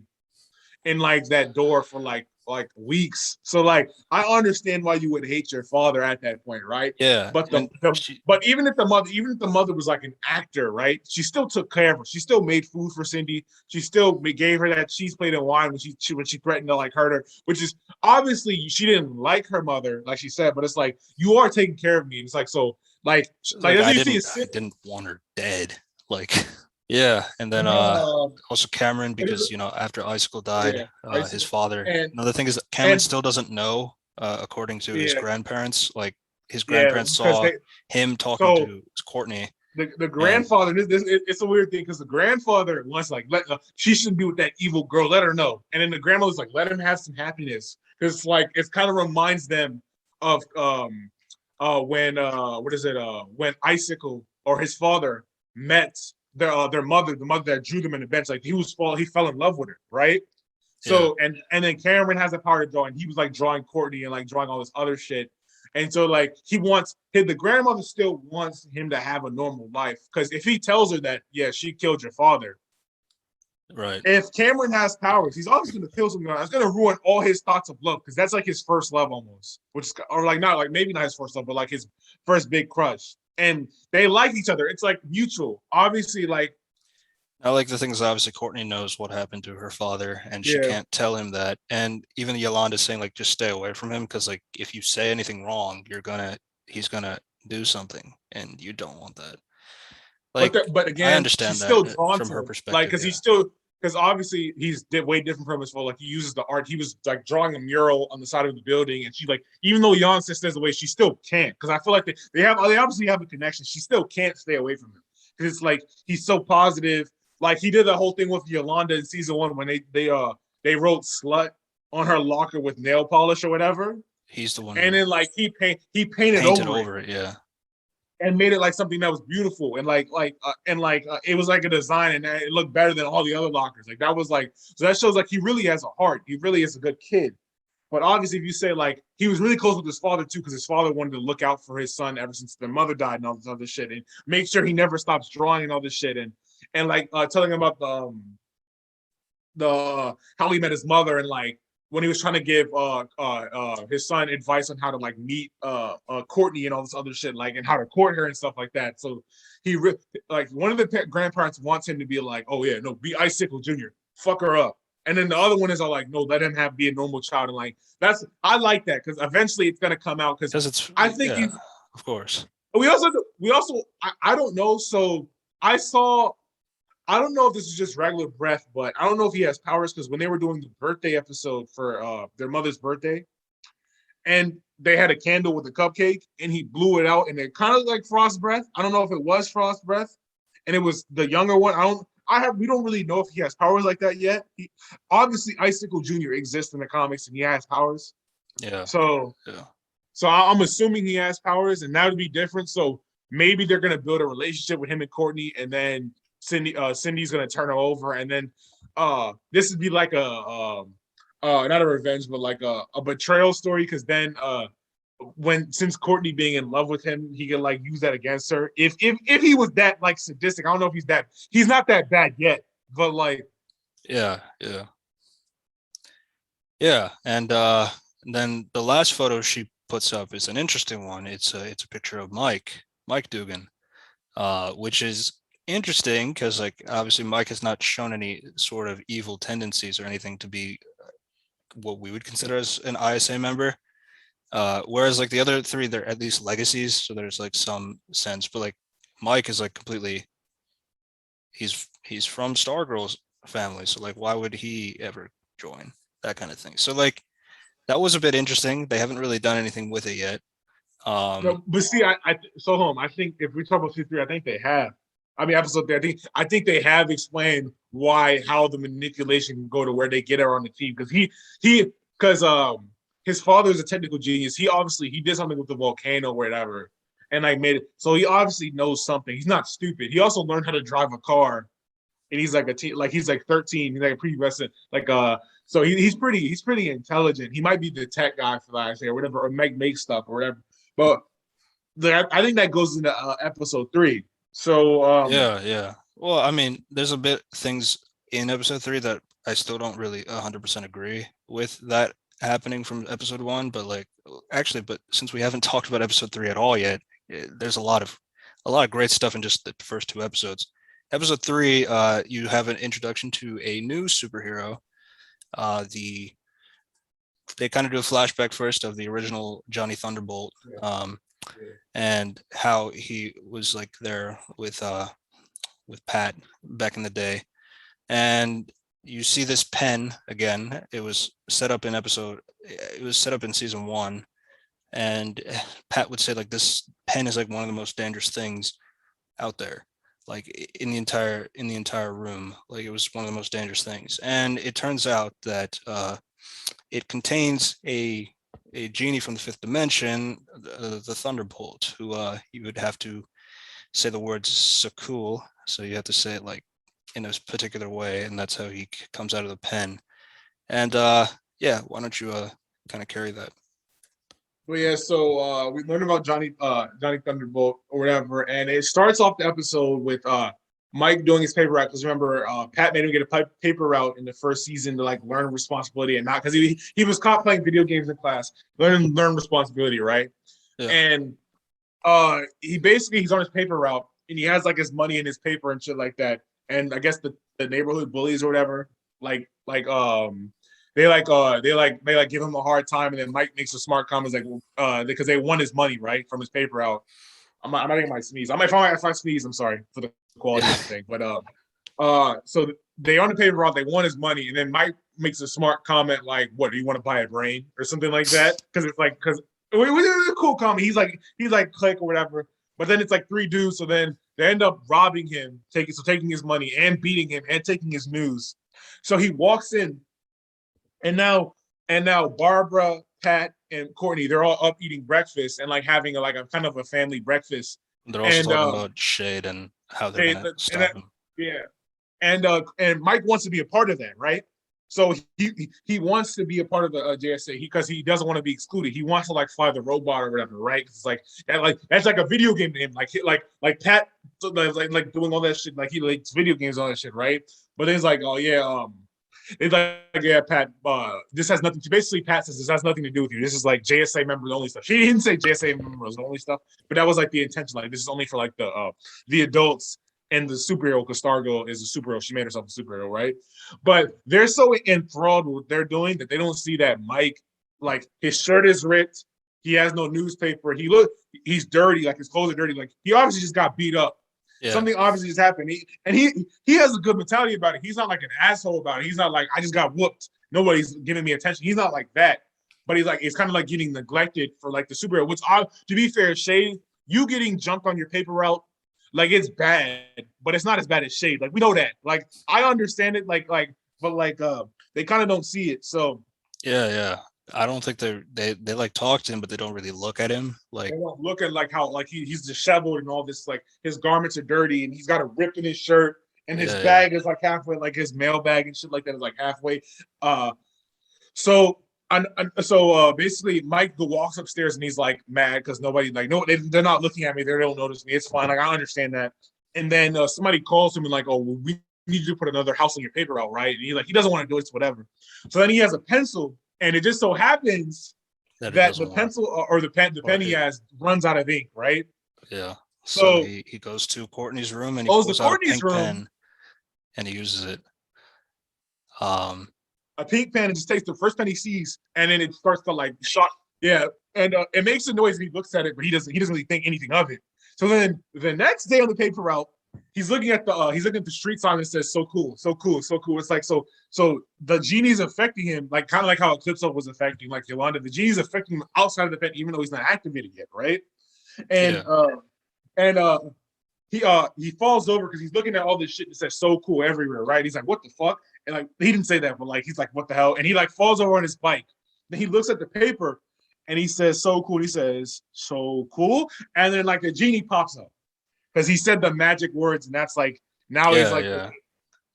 in like that door for like weeks. So like I understand why you would hate your father at that point, right? Yeah, But and she but even if the mother was like an actor, right? She still took care of her. She still made food for Cindy. She still gave her that cheese plate and wine when she threatened to like hurt her, which is obviously she didn't like her mother, like she said. But it's like you are taking care of me. And it's like so like like that's what you see. I didn't want her dead. Like, yeah, and then And then also Cameron, it is, because after Icicle died, yeah, I his see. father. And Another thing is that Cameron and still doesn't know, according to his yeah, grandparents. Like his yeah, grandparents because saw they him talking so to Courtney, the and grandfather. It's a weird thing because the grandfather wants like let she shouldn't be with that evil girl. Let her know. And then the grandmother's like, let him have some happiness because like it kind of reminds them of when what is it when Icicle or his father met their mother, the mother that drew them in the bench. Like he fell in love with her, right? yeah, So and then Cameron has the power to draw, and he was like drawing Courtney and like drawing all this other shit. And so like the grandmother still wants him to have a normal life because if he tells her that yeah she killed your father, right. if Cameron has powers, he's obviously going to kill something. It's going to ruin all his thoughts of love because that's like his first love almost, which is or like not like maybe not his first love, but like his first big crush. And they like each other. It's like mutual. Obviously, like I like the things. Obviously, Courtney knows what happened to her father, and she yeah. can't tell him that. And even Yolanda's saying like, just stay away from him because like if you say anything wrong, he's gonna do something, and you don't want that. But Like, but I again, she's understand that still drawn from to her him, like perspective. because he's Yeah, still because obviously he's way different from his father. Like he uses the art. He was like drawing a mural on the side of the building, and she like even though Jan stays away, she still can't because I feel like they obviously have a connection. She still can't stay away from him because it's like he's so positive. Like he did the whole thing with Yolanda in season one when they wrote slut on her locker with nail polish or whatever, he's the and one then like he painted painted over it over it. Yeah, and made it like something that was beautiful and it was like a design and it looked better than all the other lockers. Like that was like so that shows like he really has a heart. He really is a good kid. But obviously, if you say like he was really close with his father too, because his father wanted to look out for his son ever since their mother died and all this other shit, and make sure he never stops drawing and all this shit, and like telling him about the how he met his mother and like when he was trying to give his son advice on how to like meet Courtney and all this other shit like and how to court her and stuff like that. So he like one of the grandparents wants him to be like, oh yeah, no, be Icicle Jr. Fuck her up. And then the other one is all like, no, let him be a normal child. And like that's I like that because eventually it's gonna come out because because it's I think yeah, he's of course. we also I don't know. So I saw I don't know if this is just regular breath, but I don't know if he has powers because when they were doing the birthday episode for their mother's birthday, and they had a candle with a cupcake, and he blew it out, and it kind of like frost breath. I don't know if it was frost breath, and it was the younger one. We don't really know if he has powers like that yet. Obviously, Icicle Jr. exists in the comics, and he has powers. Yeah, So yeah, I'm assuming he has powers, and that would be different. So maybe they're gonna build a relationship with him and Courtney, and then Cindy's gonna turn her over, and then this would be like not a revenge, but like a betrayal story, because then since Courtney being in love with him, he can like use that against her. If he was that like sadistic, I don't know if he's not that bad yet, but like yeah, yeah, yeah. And then the last photo she puts up is an interesting one. It's a picture of Mike Dugan, which is interesting because like obviously Mike has not shown any sort of evil tendencies or anything to be what we would consider as an ISA member. Whereas like the other three, they're at least legacies, so there's like some sense. But like Mike is like completely he's from Stargirl's family, so like why would he ever join that kind of thing? So like that was a bit interesting. They haven't really done anything with it yet. no, but see, I think if we talk about season three, I think they have. I mean, episode three, I think they have explained how the manipulation can go to where they get her on the team because because his father is a technical genius. He did something with the volcano or whatever, and like made it so he obviously knows something. He's not stupid. He also learned how to drive a car, and he's like he's like 13. He's like a pretty recent so he's pretty intelligent. He might be the tech guy for that, I say, or whatever, or make stuff or whatever. But I think that goes into episode three. So Yeah, yeah. Well, I mean, there's a bit things in episode three that I still don't really 100% agree with that happening from episode one, but like actually, but since we haven't talked about episode three at all yet, there's a lot of great stuff in just the first two episodes. Episode three, you have an introduction to a new superhero. The They kind of do a flashback first of the original Johnny Thunderbolt, yeah, um, yeah. and how he was like there with with Pat back in the day, and you see this pen again. It was set up in episode. It was set up in season one, and Pat would say like this pen is like one of the most dangerous things out there, like in the entire room. Like it was one of the most dangerous things, and it turns out that it contains a genie from the fifth dimension, the Thunderbolt, who you would have to say the words Sakul. So you have to say it like in a particular way, and that's how he comes out of the pen. And yeah, why don't you kind of carry that? But yeah, so we learned about Johnny Thunderbolt or whatever, and it starts off the episode with Mike doing his paper route because remember Pat made him get a paper route in the first season to like learn responsibility and not because he was caught playing video games in class, learn responsibility, right? Yeah. And he's on his paper route and he has like his money in his paper and shit like that. And I guess the neighborhood bullies or whatever, they give him a hard time, and then Mike makes a smart comment like because they won his money right from his paper route. I'm not getting my sneeze. If I sneeze, I'm sorry for the quality Yeah. of the thing. But so they on the paper route, they won his money, and then Mike makes a smart comment like, "What do you want to buy a brain or something like that?" Because it's like because it was a cool comment. He's like click or whatever. But then it's like three dudes, so then they end up robbing him, taking his money and beating him and taking his news. So he walks in, and now Barbara, Pat, and Courtney, they're all up eating breakfast and like having like a kind of a family breakfast. They're also And talking about Shade and how they're they gonna and stop that, him. yeah, and Mike wants to be a part of that, right? So he wants to be a part of the JSA because he doesn't want to be excluded. He wants to like fly the robot or whatever, right? It's like that's like a video game to him. Like Pat like doing all that shit. Like he likes video games, all that shit, right? But then it's like, oh yeah, it's like, yeah, Pat, this has nothing to basically Pat says this has nothing to do with you. This is like JSA members only stuff. She didn't say JSA members only stuff, but that was like the intention. Like this is only for like the adults and the superhero because Stargirl is a superhero. She made herself a superhero, right? But they're so enthralled with what they're doing that they don't see that Mike, like his shirt is ripped. He has no newspaper. He's dirty. Like his clothes are dirty. Like he obviously just got beat up. Yeah. Something obviously just happened. He has a good mentality about it. He's not like an asshole about it. He's not like I just got whooped. Nobody's giving me attention. He's not like that. But he's like it's kind of like getting neglected for like the superhero. Which to be fair, Shade, you getting jumped on your paper route, like it's bad, but it's not as bad as Shade. Like we know that. Like I understand it. But they kind of don't see it. So Yeah. I don't think they like talk to him, but they don't really look at him. Like, they don't look at like how like he's disheveled and all this. Like his garments are dirty and he's got a rip in his shirt and his yeah. bag is like halfway, like his mail bag and shit like that is like halfway. Uh, so basically, Mike walks upstairs and he's like mad because nobody like no they're not looking at me. They don't notice me. It's fine. Like I understand that. And then somebody calls him and like, oh, well, we need you to put another house on your paper route, right? And he's like, he doesn't want to do it, whatever. So then he has a pencil, and it just so happens That it that the doesn't work. pencil or the pen he It, has runs out of ink, right? yeah. So So he goes to Courtney's room and he goes to pulls out a Courtney's pink room, pen and he uses it. Um, a pink pen, and just takes the first pen he sees, and then it starts to like shock. Yeah, and it makes a noise. And he looks at it, but he doesn't really think anything of it. So then the next day on the paper route, he's looking at the street sign that says "so cool, so cool, so cool." It's like so the genie's affecting him, like kind of like how Eclipse was affecting like Yolanda. The genie's affecting him outside of the pen, even though he's not activated yet, right? And yeah. and he falls over because he's looking at all this shit that says "so cool" everywhere, right? He's like, "What the fuck?" And like he didn't say that, but like he's like, "What the hell?" And he like falls over on his bike. Then he looks at the paper and he says, "So cool." He says, "So cool," and then like a genie pops up because he said the magic words, and that's like now he's like, Yeah.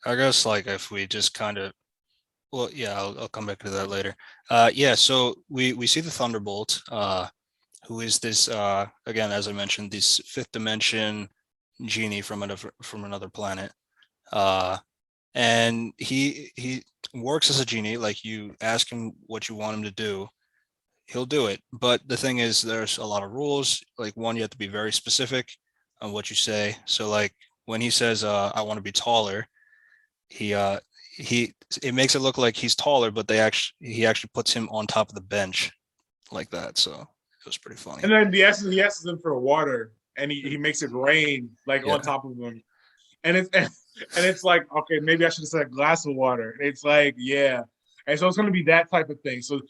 I guess like if we just kind of well, yeah, I'll come back to that later. Yeah, so we see the Thunderbolt, who is this again, as I mentioned, this fifth dimension genie from another planet. Uh and he works as a genie. Like you ask him what you want him to do, he'll do it. But the thing is there's a lot of rules. Like one, you have to be very specific on what you say. So like when he says I want to be taller, he he it makes it look like he's taller, but he actually puts him on top of the bench like that. So it was pretty funny. and then he asks him for water, and he makes it rain like Yeah. on top of him. and it's like, okay, maybe I should have said a glass of water. And it's like, yeah. And so it's gonna be that type of thing. So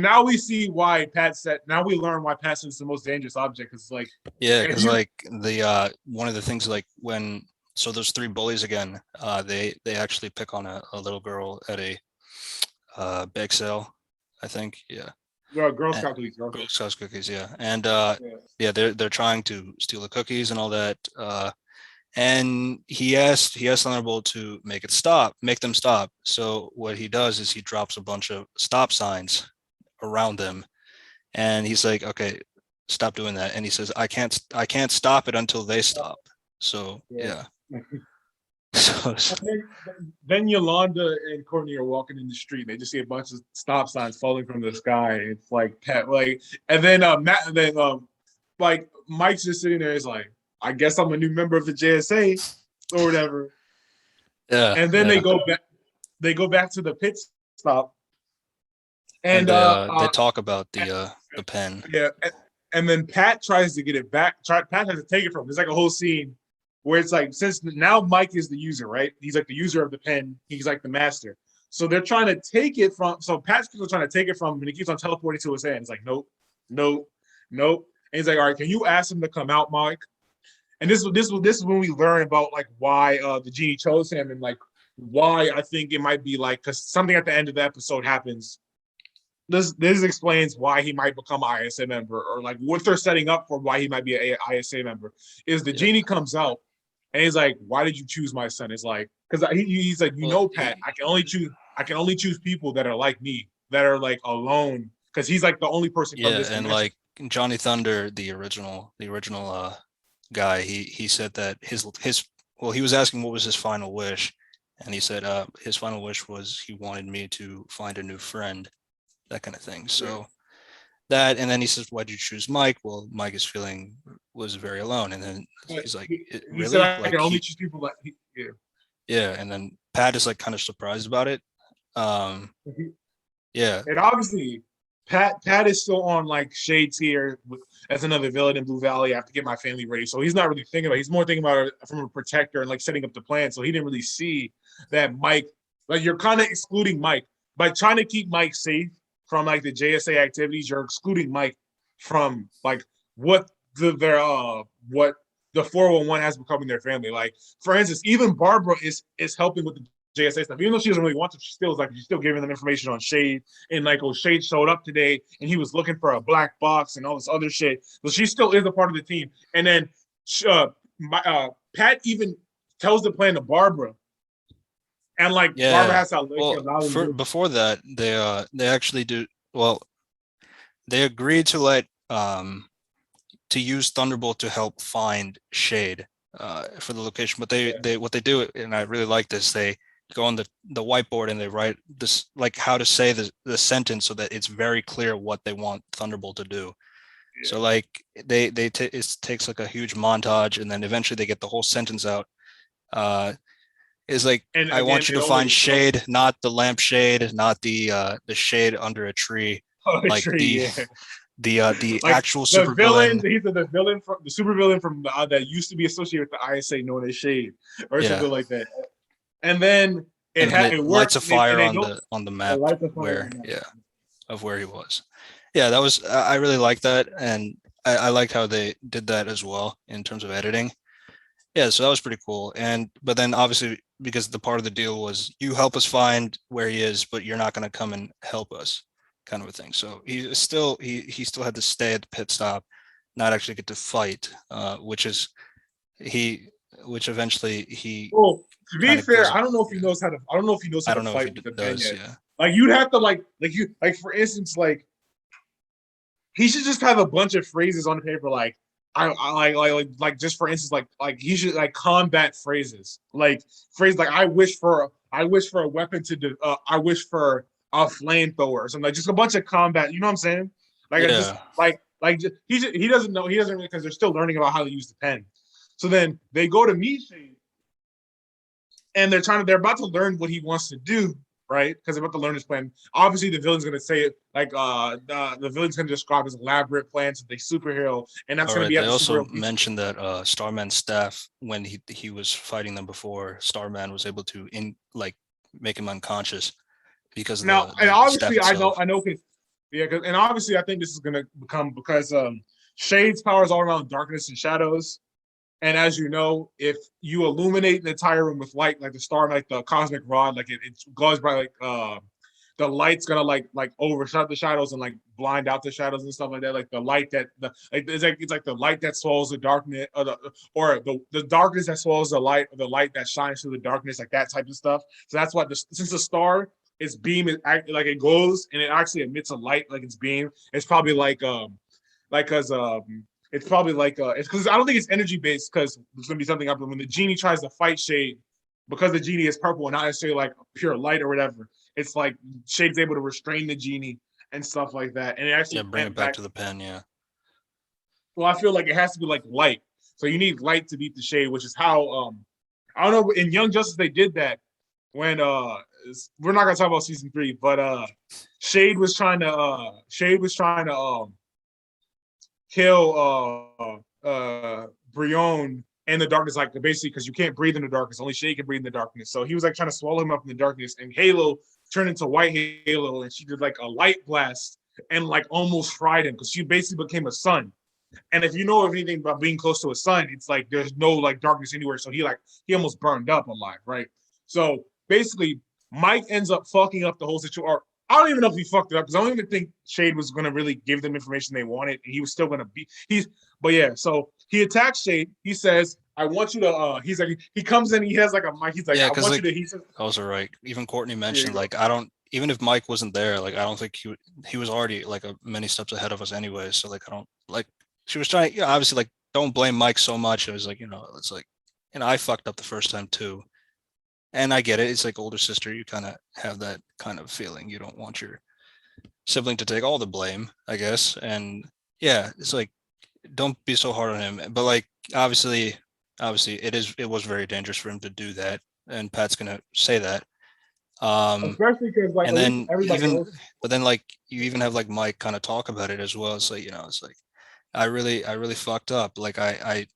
now we see why Pat said. Now we learn why Pat said it's the most dangerous object. It's like, Yeah, if because you like the one of the things like when so those three bullies again, they actually pick on a little girl at a bake sale, I think. Yeah. Girl And Scout cookies, girl. Girl Scouts cookies, yeah. And Yeah. yeah, they're trying to steal the cookies and all that. And he asked Thunderbolt to make them stop. So what he does is he drops a bunch of stop signs around them, and he's like, okay, stop doing that. And he says, I can't stop it until they stop. So Yeah. yeah. So Then Yolanda and Courtney are walking in the street. They just see a bunch of stop signs falling from the sky. It's like Pat, like, and then Matt, then like Mike's just sitting there. He's like, I guess I'm a new member of the JSA or whatever. yeah, And then yeah. they go back. They go back to the pit stop, And and they talk about the pen. yeah, and then Pat tries to get it back. Pat has to take it from him. There's like a whole scene where it's like, since now Mike is the user, right? He's like the user of the pen. He's like the master. So they're trying to take it from. So Pat's people trying to take it from him, and he keeps on teleporting to his hand. It's like, nope, nope, nope. And he's like, all right, can you ask him to come out, Mike? And this is when we learn about like why the genie chose him, and like why I think it might be like, because something at the end of the episode happens. This explains why he might become an ISA member, or like what they're setting up for why he might be an ISA member. Is the Yeah. genie comes out and he's like, "Why did you choose my son?" It's like, because he's like, Well, Pat, I can only choose people that are like me, that are like alone, because he's like the only person from yeah, this and dimension. like Johnny Thunder, the original guy, he said that his well, he was asking what was his final wish, and he said his final wish was he wanted me to find a new friend, that kind of thing. Yeah. So that, and then he says, "Why'd you choose Mike?" Well, Mike is feeling was very alone, and then But he's like, he said "Really?" I can Like only choose people like yeah. yeah, and then Pat is like kind of surprised about it. Um, yeah, And obviously, Pat is still on like Shades here as another villain in Blue Valley. I have to get my family ready, so he's not really thinking about it. He's more thinking about it from a protector and like setting up the plan. So he didn't really see that Mike. Like, you're kind of excluding Mike by trying to keep Mike safe from like the JSA activities. You're excluding Mike from like what what the 411 has become in their family. Like, for instance, even Barbara is helping with the JSA stuff. Even though she doesn't really want to, she still is like, she's still giving them information on Shade. And like, oh, Shade showed up today and he was looking for a black box and all this other shit. So she still is a part of the team. And then Pat even tells the plan to Barbara. And like, Barbara yeah. has to like Well, allow for them. before that, they actually do well. They agreed to let to use Thunderbolt to help find Shade for the location. But they what they do, and I really like this, they go on the whiteboard and they write this, like how to say the sentence so that it's very clear what they want Thunderbolt to do. Yeah. So like it takes like a huge montage, and then eventually they get the whole sentence out. Is like, And I again, want you it to find only Shade, not the lampshade, not the shade under a tree, like poetry, yeah. the Like actual the villain, supervillain. he's the villain from the super villain from that used to be associated with the ISA, known as Shade, or Yeah, something like that. And then and then it it lights works, a and fire they on go the the map lights of fire. where, yeah, of where he was. Yeah, that was, I really like that, and I like how they did that as well in terms of editing. Yeah, so that was pretty cool. And but then obviously, because the part of the deal was you help us find where he is, but you're not going to come and help us, kind of a thing. So he still had to stay at the pit stop, not actually get to fight, which is he which eventually he Well, to be kind of fair, goes. I don't know if he Yeah, knows how to. I don't know if he knows how I to don't know if he fight with the pen does. yet. Yeah, Like, you'd have to like for instance, like he should just have a bunch of phrases on the paper, like I like just for instance, like he should like combat phrases, like phrases like I wish for a weapon to do, I wish for a flamethrower or something, like just a bunch of combat. You know what I'm saying? Like, I just yeah, he doesn't know, he doesn't really, because they're still learning about how to use the pen. So then they go to meet Shane and they're about to learn what he wants to do. right? Because they're about to learn this plan. Obviously, the villain's gonna say it like the villain's gonna describe his elaborate plans of the superhero, and that's All gonna right. be at They the also superhero beach. mentioned that Starman's staff, when he was fighting them before, Starman was able to make him unconscious because of Now, and the staff obviously, itself. I know, yeah, and obviously, I think this is gonna become because Shade's power is all around darkness and shadows. And as you know, if you illuminate the entire room with light, like the star, like the cosmic rod, like it glows bright, like the light's gonna like overshadow the shadows and like blind out the shadows and stuff like that. Like the light that the like it's like the light that swallows the darkness, or the darkness that swallows the light, or the light that shines through the darkness, like that type of stuff. So that's what since the star, its beam is like it glows and it actually emits a light like its beam. It's probably like because it's probably like it's because I don't think it's energy based because there's gonna be something up when the genie tries to fight Shade because the genie is purple and not necessarily like pure light or whatever. It's like Shade's able to restrain the genie and stuff like that, and it Yeah, actually bring it went back back. to the pen. Yeah. Well, I feel like it has to be like light, so you need light to beat the Shade, which is how I don't know in Young Justice they did that when we're not gonna talk about season 3, but Shade was trying to kill Brion in the darkness, like basically because you can't breathe in the darkness. Only Shade can breathe in the darkness. So he was like trying to swallow him up in the darkness, and Halo turned into White Halo, and she did like a light blast and like almost fried him because she basically became a sun. And if you know anything about being close to a sun, it's like there's no like darkness anywhere. So he almost burned up alive, right? So basically, Mike ends up fucking up the whole situation. Or I don't even know if he fucked it up because I don't even think Shade was gonna really give them information they wanted, and he was still gonna be he's. But yeah, so he attacks Shade. He says, "I want you to." He's like, he comes in. He has like a mic. He's like, Yeah, "I because want you like to." He says, also right. Even Courtney "Here you mentioned go." like I don't even if Mike wasn't there, like I don't think he was already like many steps ahead of us anyway. So like I don't like she was trying. Yeah, obviously like don't blame Mike so much. It was like it's like I fucked up the first time too, and I get it. It's like older sister. You kind of have that kind of feeling. You don't want your sibling to take all the blame, I guess. And yeah, it's like don't be so hard on him. But like obviously it was very dangerous for him to do that, and Pat's gonna say that. Especially because like And at least then everybody even else. but then like you even have like Mike kind of talk about it as well. It's like it's like I really fucked up. Like I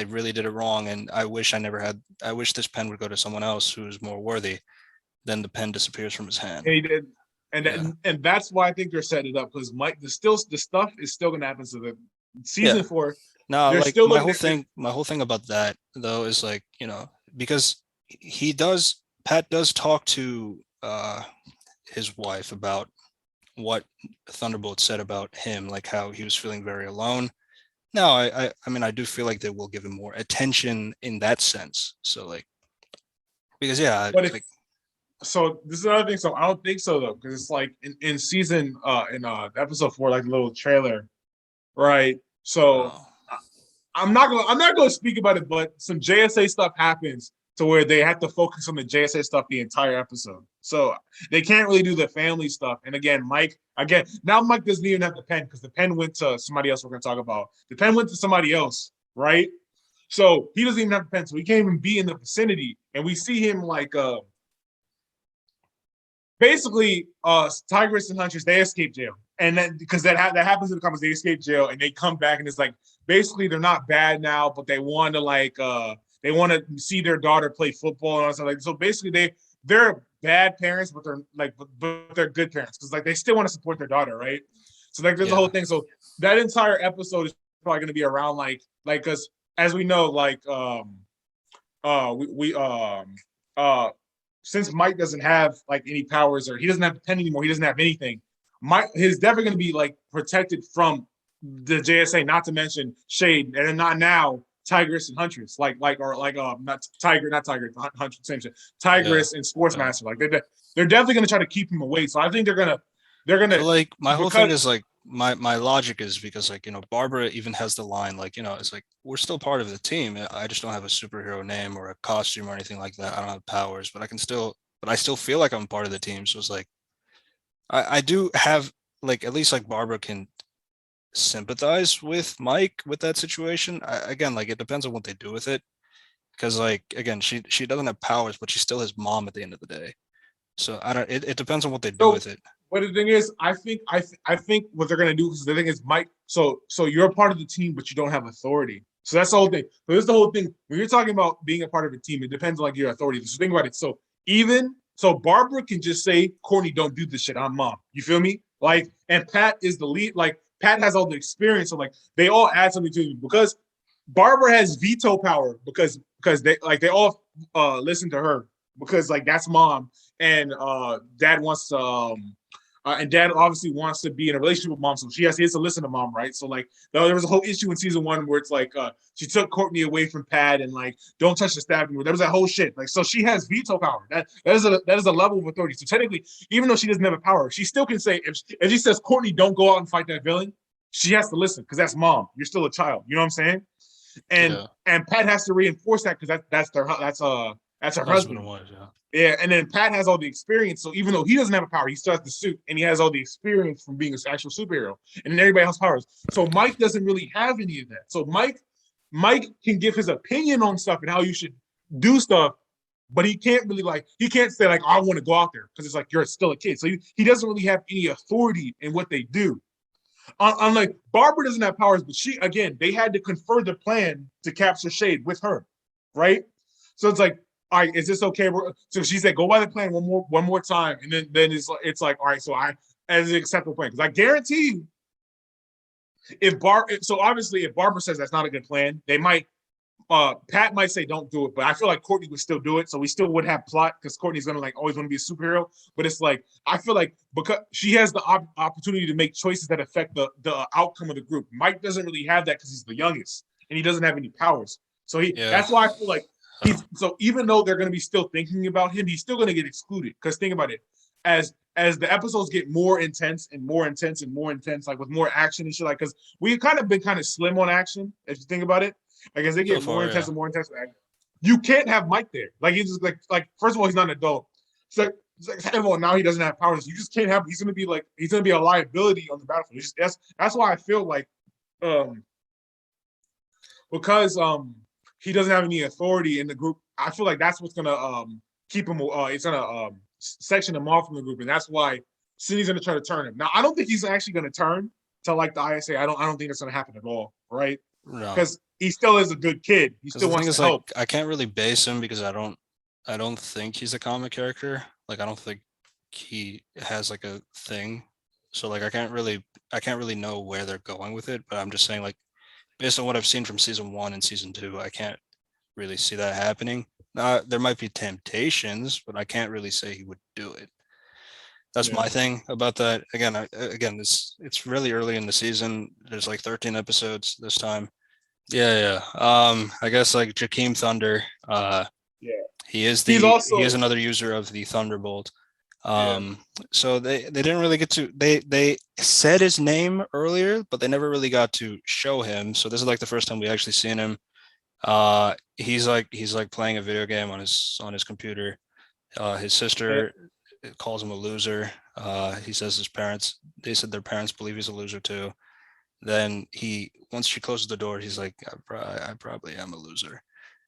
really did it wrong, and I wish this pen would go to someone else who's more worthy. Then the pen disappears from his hand. And he did, Yeah. and that's why I think they're setting it up because Mike, the stuff is still gonna happen. So the Yeah. season 4, Now, they're like still looking at it. my whole thing about that though is like, because Pat does talk to his wife about what Thunderbolt said about him, like how he was feeling very alone. No, I mean I do feel like they will give him more attention in that sense. So like because yeah, But if like so, this is another thing. So I don't think so though, because it's like in season in episode 4, like the little trailer, right? So uh, I'm not gonna speak about it, but some JSA stuff happens to where they have to focus on the JSA stuff the entire episode. So they can't really do the family stuff. And again, now Mike doesn't even have the pen because the pen went to somebody else we're gonna talk about. The pen went to somebody else, right? So he doesn't even have the pen, so he can't even be in the vicinity. And we see him like basically Tigress and Huntress, they escape jail. And then because that happens in the comics, they escape jail and they come back and it's like basically they're not bad now, but they want to see their daughter play football and stuff like so basically they're bad parents, but they're like but they're good parents because like they still want to support their daughter, right? So like there's a whole yeah. thing. So that entire episode is probably gonna be around like because as we know, like we uh since Mike doesn't have like any powers or he doesn't have the pen anymore, he doesn't have anything. Mike he's definitely going to be like protected from the JSA, not to mention Shade, and then not now Tigress and Huntress, not Tiger, Huntress, same shit. Yeah. Tigress and Yeah. Sportsmaster, like they're definitely going to try to keep him away. So I think they're gonna So like my whole thing because is like my logic is because like Barbara even has the line like it's like we're still part of the team. I just don't have a superhero name or a costume or anything like that. I don't have powers, but I still feel like I'm part of the team. So it's like I do have like at least like Barbara can sympathize with Mike with that situation. Again, like it depends on what they do with it because like again she doesn't have powers, but she's still his mom at the end of the day. So I don't. It depends on what they do So, with it. but the thing is, I think what they're gonna do is the thing is, Mike. So you're a part of the team, but you don't have authority. So that's the whole thing. So this is the whole thing. When you're talking about being a part of a team, it depends on like your authority. So think about it. So even so, Barbara can just say, "Courtney, don't do this shit. I'm mom." You feel me? Like, and Pat is the lead. Like Pat has all the experience. So like they all add something to it because Barbara has veto power because they all listen to her because like that's mom and dad wants to and dad obviously wants to be in a relationship with mom, so he has to listen to mom, right? So like there was a whole issue in season one where it's like she took Courtney away from Pat and like don't touch the staff anymore. There was that whole shit. Like so she has veto power. That is a level of authority. So technically, even though she doesn't have a power, she still can say if she says Courtney don't go out and fight that villain, she has to listen because that's mom. You're still a child. You know what I'm saying? And Yeah, and Pat has to reinforce that because that's her husband husband. and wife. Yeah. Yeah, and then Pat has all the experience. So even though he doesn't have a power, he still has the suit, and he has all the experience from being an actual superhero. And then everybody has powers. So Mike doesn't really have any of that. So Mike can give his opinion on stuff and how you should do stuff, but he can't say like, oh, I want to go out there because it's like you're still a kid. So he doesn't really have any authority in what they do. Unlike Barbara doesn't have powers, but she again they had to confer the plan to capture Shade with her, right? So it's like, all right, is this okay? So she said, go by the plan one more time, and then it's like, all right, so I as an acceptable plan because I guarantee you, so obviously if Barbara says that's not a good plan, they might Pat might say don't do it, but I feel like Courtney would still do it. So we still would have plot because Courtney's gonna like always want to be a superhero. But it's like I feel like because she has the opportunity to make choices that affect the outcome of the group. Mike doesn't really have that because he's the youngest and he doesn't have any powers. So Yeah. that's why I feel like so even though they're gonna be still thinking about him, he's still gonna get excluded. Because think about it, as the episodes get more intense and more intense and more intense, like with more action and shit, like because we've kind of been kind of slim on action, if you think about it. Like as they So get more far, intense yeah. and more intense, you can't have Mike there. Like he's just like first of all, he's not an adult. So second of all, now he doesn't have powers. You just can't have. He's gonna be a liability on the battlefield. That's why I feel like um because he doesn't have any authority in the group. I feel like that's what's gonna keep him. It's gonna section him off from the group, and that's why Cindy's gonna try to turn him. Now I don't think he's actually gonna turn to like the ISA. I don't think that's gonna happen at all, right? No, Because he still is a good kid. He because still the thing wants to is, like, help. I can't really base him because I don't think he's a comic character. Like, I don't think he has like a thing. So like, I can't really know where they're going with it. But I'm just saying, like, based on what I've seen from season one and season two, I can't really see that happening. There might be temptations, but I can't really say he would do it. That's Yeah. my thing about that. Again, it's really early in the season. There's like 13 episodes this time. Yeah, yeah. I guess like Jakeem Thunder. Yeah. He's He is also another user of the Thunderbolt. yeah. Um, so they didn't really get to they said his name earlier, but they never really got to show him. So this is like the first time we actually seen him. He's like playing a video game on his computer. His Yeah. sister calls him a loser. He says they said their parents believe he's a loser too. Then once she closes the door, he's like, I probably am a loser.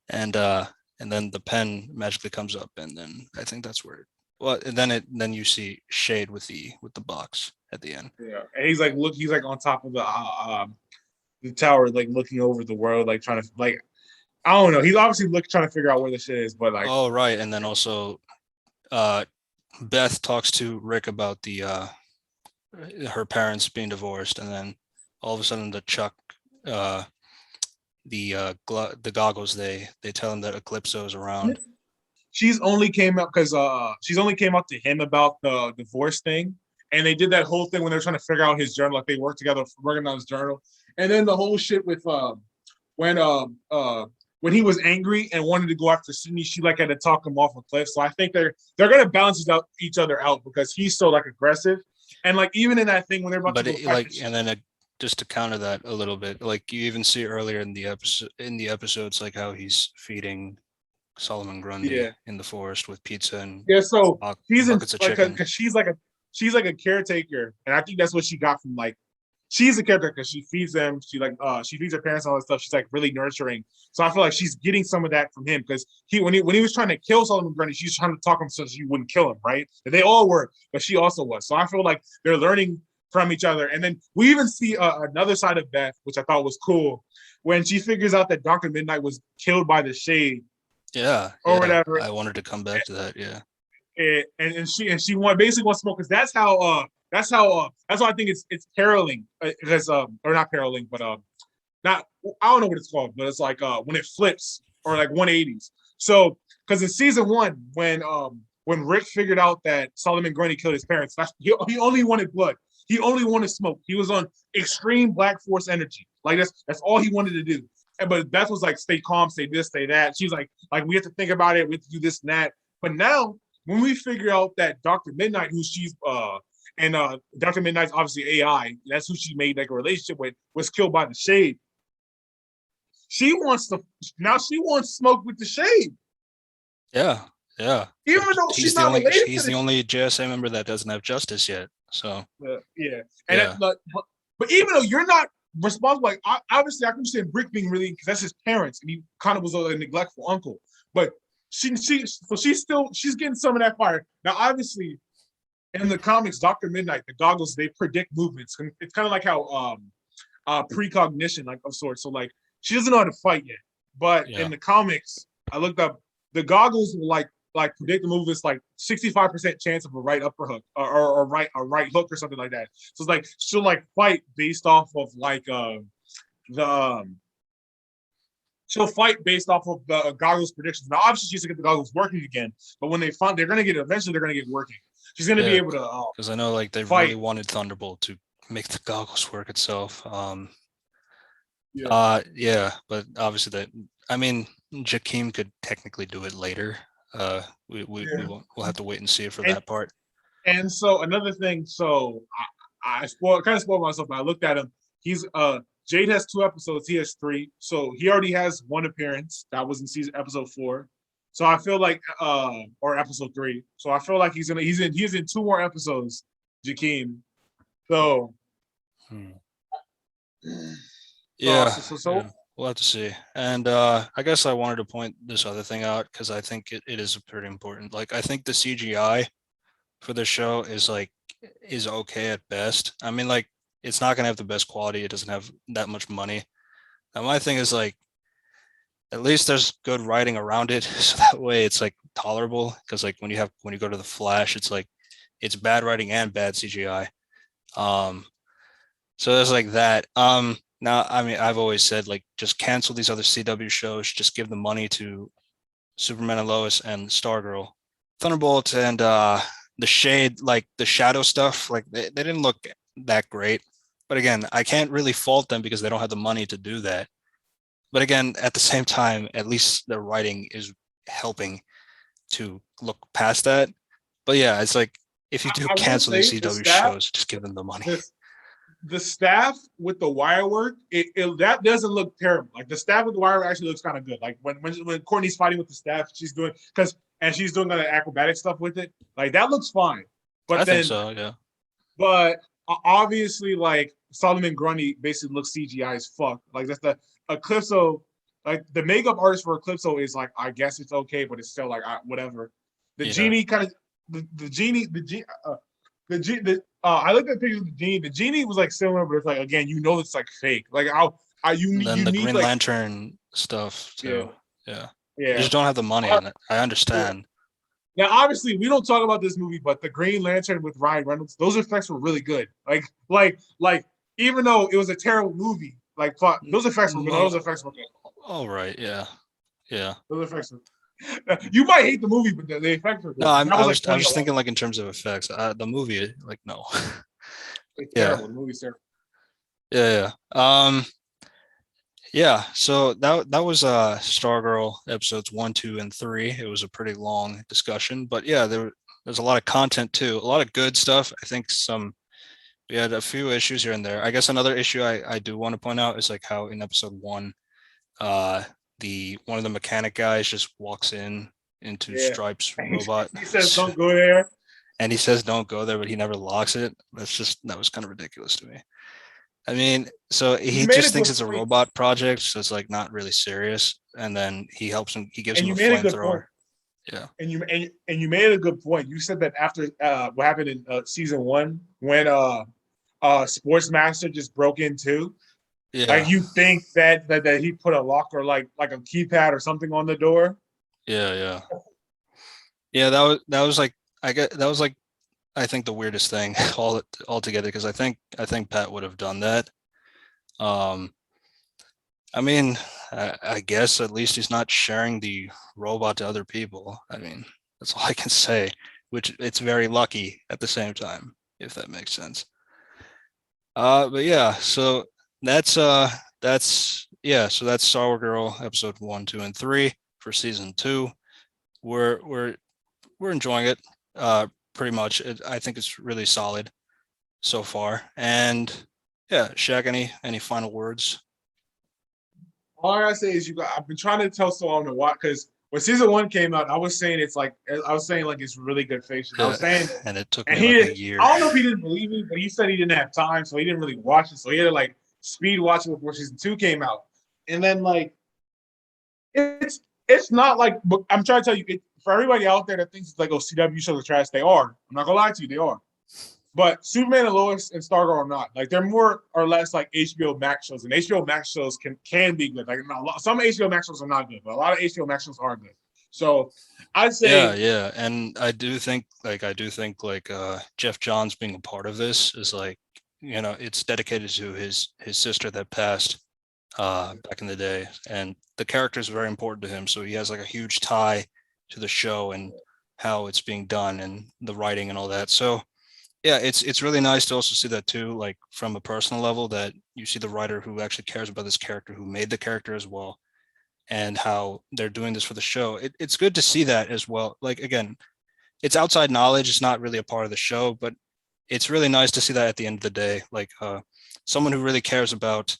And and then the pen magically comes up, and then I think that's where well, and then you see Shade with the box at the end. Yeah. And he's like on top of the tower, like looking over the world, like trying to like I don't know. He's obviously trying to figure out where the shit is, but like Oh, right. And then also uh Beth talks to Rick about the her parents being divorced, and then all of a sudden the Chuck the goggles they tell him that Eclipso is around. she's only came up to him about the divorce thing, and they did that whole thing when they're trying to figure out his journal, like they worked together working on his journal, and then the whole shit with when um uh when he was angry and wanted to go after Sydney, she like had to talk him off a cliff. So I think they're gonna balance each other out because he's so like aggressive, and like even in that thing when they're about to But go fight the and then just to counter that a little bit, like you even see earlier in the episodes, like how he's feeding Solomon Grundy yeah. in the forest with pizza and Yeah, so she's in buckets of like chicken. because she's like a caretaker, and I think that's what she got from like she's a character because she feeds them. She feeds her parents and all that stuff. She's like really nurturing. So I feel like she's getting some of that from him because when he was trying to kill Solomon Grundy, she's trying to talk him so she wouldn't kill him, right? And they all were, but she also was. So I feel like they're learning from each other. And then we even see another side of Beth, which I thought was cool, when she figures out that Dr. Midnight was killed by the Shade Yeah, or yeah. whatever. I wanted to come back to that. Yeah. And she basically wants smoke because that's how I think it's paroling because or not paroling but not I don't know what it's called but it's like when it flips or like 180s. So because in season one when Rick figured out that Solomon Grundy killed his parents, he only wanted blood. He only wanted smoke. He was on extreme Black Force energy. Like that's all he wanted to do. But Beth was like, stay calm, stay this, stay that. She's like we have to think about it. We have to do this and that. But now when we figure out that Dr. Midnight, who she's and Dr. Midnight's obviously AI, that's who she made like a relationship with, was killed by the Shade. She wants smoke with the Shade. Yeah, yeah. Even But though she's not related to he's the the only JSA member that doesn't have justice yet. So yeah. And yeah, but even though you're not responsible, like obviously I can understand Brick being really because that's his parents and he kind of was a neglectful uncle. But she's getting some of that fire. Now obviously in the comics, Dr. Midnight, the goggles, they predict movements. It's kind of like how precognition, like of sorts. So like she doesn't know how to fight yet. But yeah, in the comics, I looked up the goggles will like predict the movements like 65% chance of a right upper hook or a right hook or something like that. So it's like she'll like fight based off of like the she'll fight based off of the goggles predictions. Now obviously she's to get the goggles working again, but when they find they're gonna get eventually they're gonna get working. She's gonna be yeah. able to Because I know like they really fight. wanted Thunderbolt to make the goggles work itself. Yeah. Yeah, but obviously that I mean Jakeem could technically do it later. We Yeah. won't, we'll have to wait and see for And that part. and so another thing, so I kind of spoiled myself, but I looked at him. He's Jade has 2 episodes, he has 3. So he already has one appearance. That was in season episode 4. So I feel like or episode 3. So I feel like he's in 2 more episodes, Jakeem. So Hmm. so Yeah, so so, so yeah, we'll have to see. And I guess I wanted to point this other thing out because I think it is pretty important. Like I think the CGI for the show is okay at best. I mean, like it's not gonna have the best quality. It doesn't have that much money. And my thing is like at least there's good writing around it, so that way it's like tolerable. Because like when you go to the Flash, it's like it's bad writing and bad CGI. Um, so there's like that. Now I mean I've always said like just cancel these other CW shows, just give the money to Superman and Lois and Stargirl, Thunderbolt and the Shade, like the Shadow stuff. Like they didn't look that great, but again I can't really fault them because they don't have the money to do that. But again, at the same time, at least the writing is helping to look past that. But yeah, it's like if you do I will cancel these say CW shows, just give them the money. the the staff with the wire work, that doesn't look terrible. Like the staff with the wire actually looks kind of good. Like when Courtney's fighting with the staff, she's doing the acrobatic stuff with it. Like that looks fine. I But think then, so. Yeah. but obviously, like Solomon Grundy basically looks CGI as fuck. Like that's the Eclipso. Like the makeup artist for Eclipso is like, I guess it's okay, but it's still like whatever. The Yeah. genie kind of the genie I looked at pictures of the genie. The genie was like similar, but it's like again, it's like fake. Like And then you the need Green like Lantern stuff yeah too. Yeah. They yeah. just don't have the money Uh, in it. I yeah. understand. Now, obviously, we don't talk about this movie, but the Green Lantern with Ryan Reynolds, those effects were really good. Like even though it was a terrible movie, like those effects were good. Those No. effects were good. All right. Yeah. Yeah. Those effects were. You might hate the movie, but the effects were No, good. That was like I was 2011. thinking like in terms of effects. The movie, like no. It's Yeah. terrible. The movie's terrible. Yeah. Yeah. So that was Stargirl episodes 1, 2, and 3. It was a pretty long discussion, but yeah, there's a lot of content too, a lot of good stuff. I think we had a few issues here and there. I guess another issue I do want to point out is like how in episode 1, uh, the one of the mechanic guys just walks into Yeah. Stripe's robot, He says, "Don't go there." and he says don't go there, but he never locks it. That was kind of ridiculous to me. I mean, so You he made a just thinks good it's a point, robot project, so it's like not really serious. And then he helps him. He gives and him a you made a good flamethrower. point, Yeah, and you made a good point. You said that after what happened in season one when Sportsmaster just broke in too. Like yeah, you think that he put a lock or like a keypad or something on the door. yeah, yeah, yeah. That was like I get that was like I think the weirdest thing altogether because I think Pat would have done that. Um, I mean, I guess at least he's not sharing the robot to other people. I mean, that's all I can say. Which it's very lucky at the same time, if that makes sense. But yeah, so that's that's Stargirl episode 1, 2, and 3 for season 2. We're enjoying it. Pretty much. I think it's really solid so far. And yeah, Shaq, any final words? All I gotta say is I've been trying to tell someone to watch because when season one came out, I was saying it's really good fiction. I Yeah, was saying, and it took and me like he a I year. don't know if he didn't believe me, but he said he didn't have time, so he didn't really watch it. So he had to like speed watch it before season two came out, and then like it's not like I'm trying to tell you for everybody out there that thinks it's like CW shows are trash. They are. I'm not gonna lie to you, they are. But Superman and Lois and Stargirl are not. Like they're more or less like HBO Max shows, and HBO Max shows can be good. Like some HBO Max shows are not good, but a lot of HBO Max shows are good. So I'd Yeah, say yeah, and I do think Jeff Johns being a part of this is like it's dedicated to his sister that passed back in the day, and the character is very important to him. So he has like a huge tie to the show and how it's being done and the writing and all that. So yeah, it's really nice to also see that too, like from a personal level, that you see the writer who actually cares about this character, who made the character as well, and how they're doing this for the show. It's good to see that as well. Like again, it's outside knowledge. It's not really a part of the show, but it's really nice to see that at the end of the day, like someone who really cares about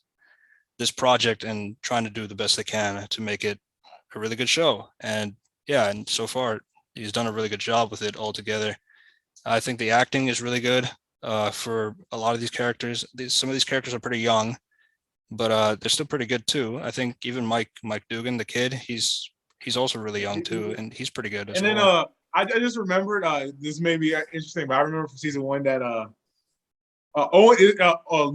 this project and trying to do the best they can to make it a really good show. And yeah, and so far he's done a really good job with it altogether. I think the acting is really good for a lot of these characters. Some of these characters are pretty young, but they're still pretty good too. I think even Mike Dugan, the kid, he's also really young too, and he's pretty good as and then well. I just remembered this may be interesting, but I remember from season one that Owen,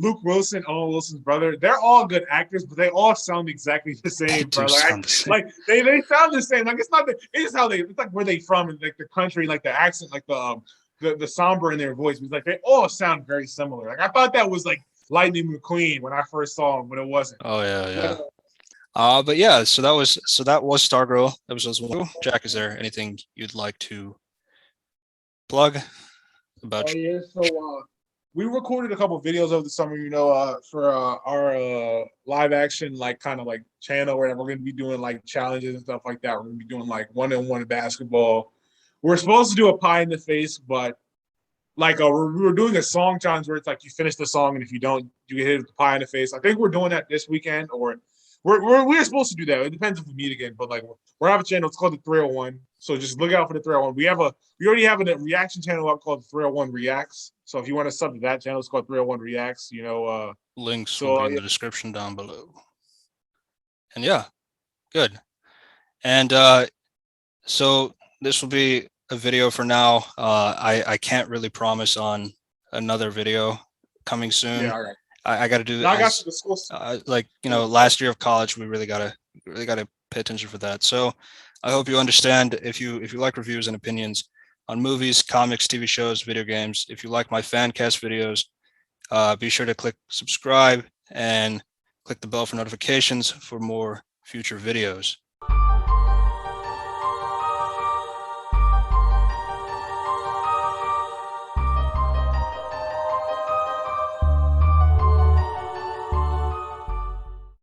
Luke Wilson, Owen Wilson's brother, they're all good actors, but they all sound exactly the They same, do bro. Like, sound the same. like they sound the same. Like it's not it's just how it's like where they from and like the country, like the accent, like the somber in their voice. It's like they all sound very similar. Like I thought that was like Lightning McQueen when I first saw him, but it wasn't. Oh yeah, But yeah. But yeah, so that was Stargirl episodes 1. Jack, is there anything you'd like to plug oh about? yeah, so we recorded a couple of videos over the summer, for our live action like kind of like channel where we're gonna be doing like challenges and stuff like that. We're gonna be doing like one-on-one basketball. We're supposed to do a pie in the face, but like we're doing a song challenge where it's like you finish the song and if you don't, you get hit with the pie in the face. I think we're doing that this weekend, or we're supposed to do that. It depends if we meet again, but like we're having a channel. It's called the 301. So just look out for the 301. We already have a reaction channel up called the 301 Reacts. So if you want to sub to that channel, it's called 301 Reacts. Links will So be in yeah, the description down below. And yeah, good. And so this will be a video for now. I can't really promise on another video coming yeah, soon. all right. I got to do Now I got as the school. like last year of college. We really gotta pay attention for that. So I hope you understand. If you like reviews and opinions on movies, comics, TV shows, video games, if you like my fan cast videos, be sure to click subscribe and click the bell for notifications for more future videos.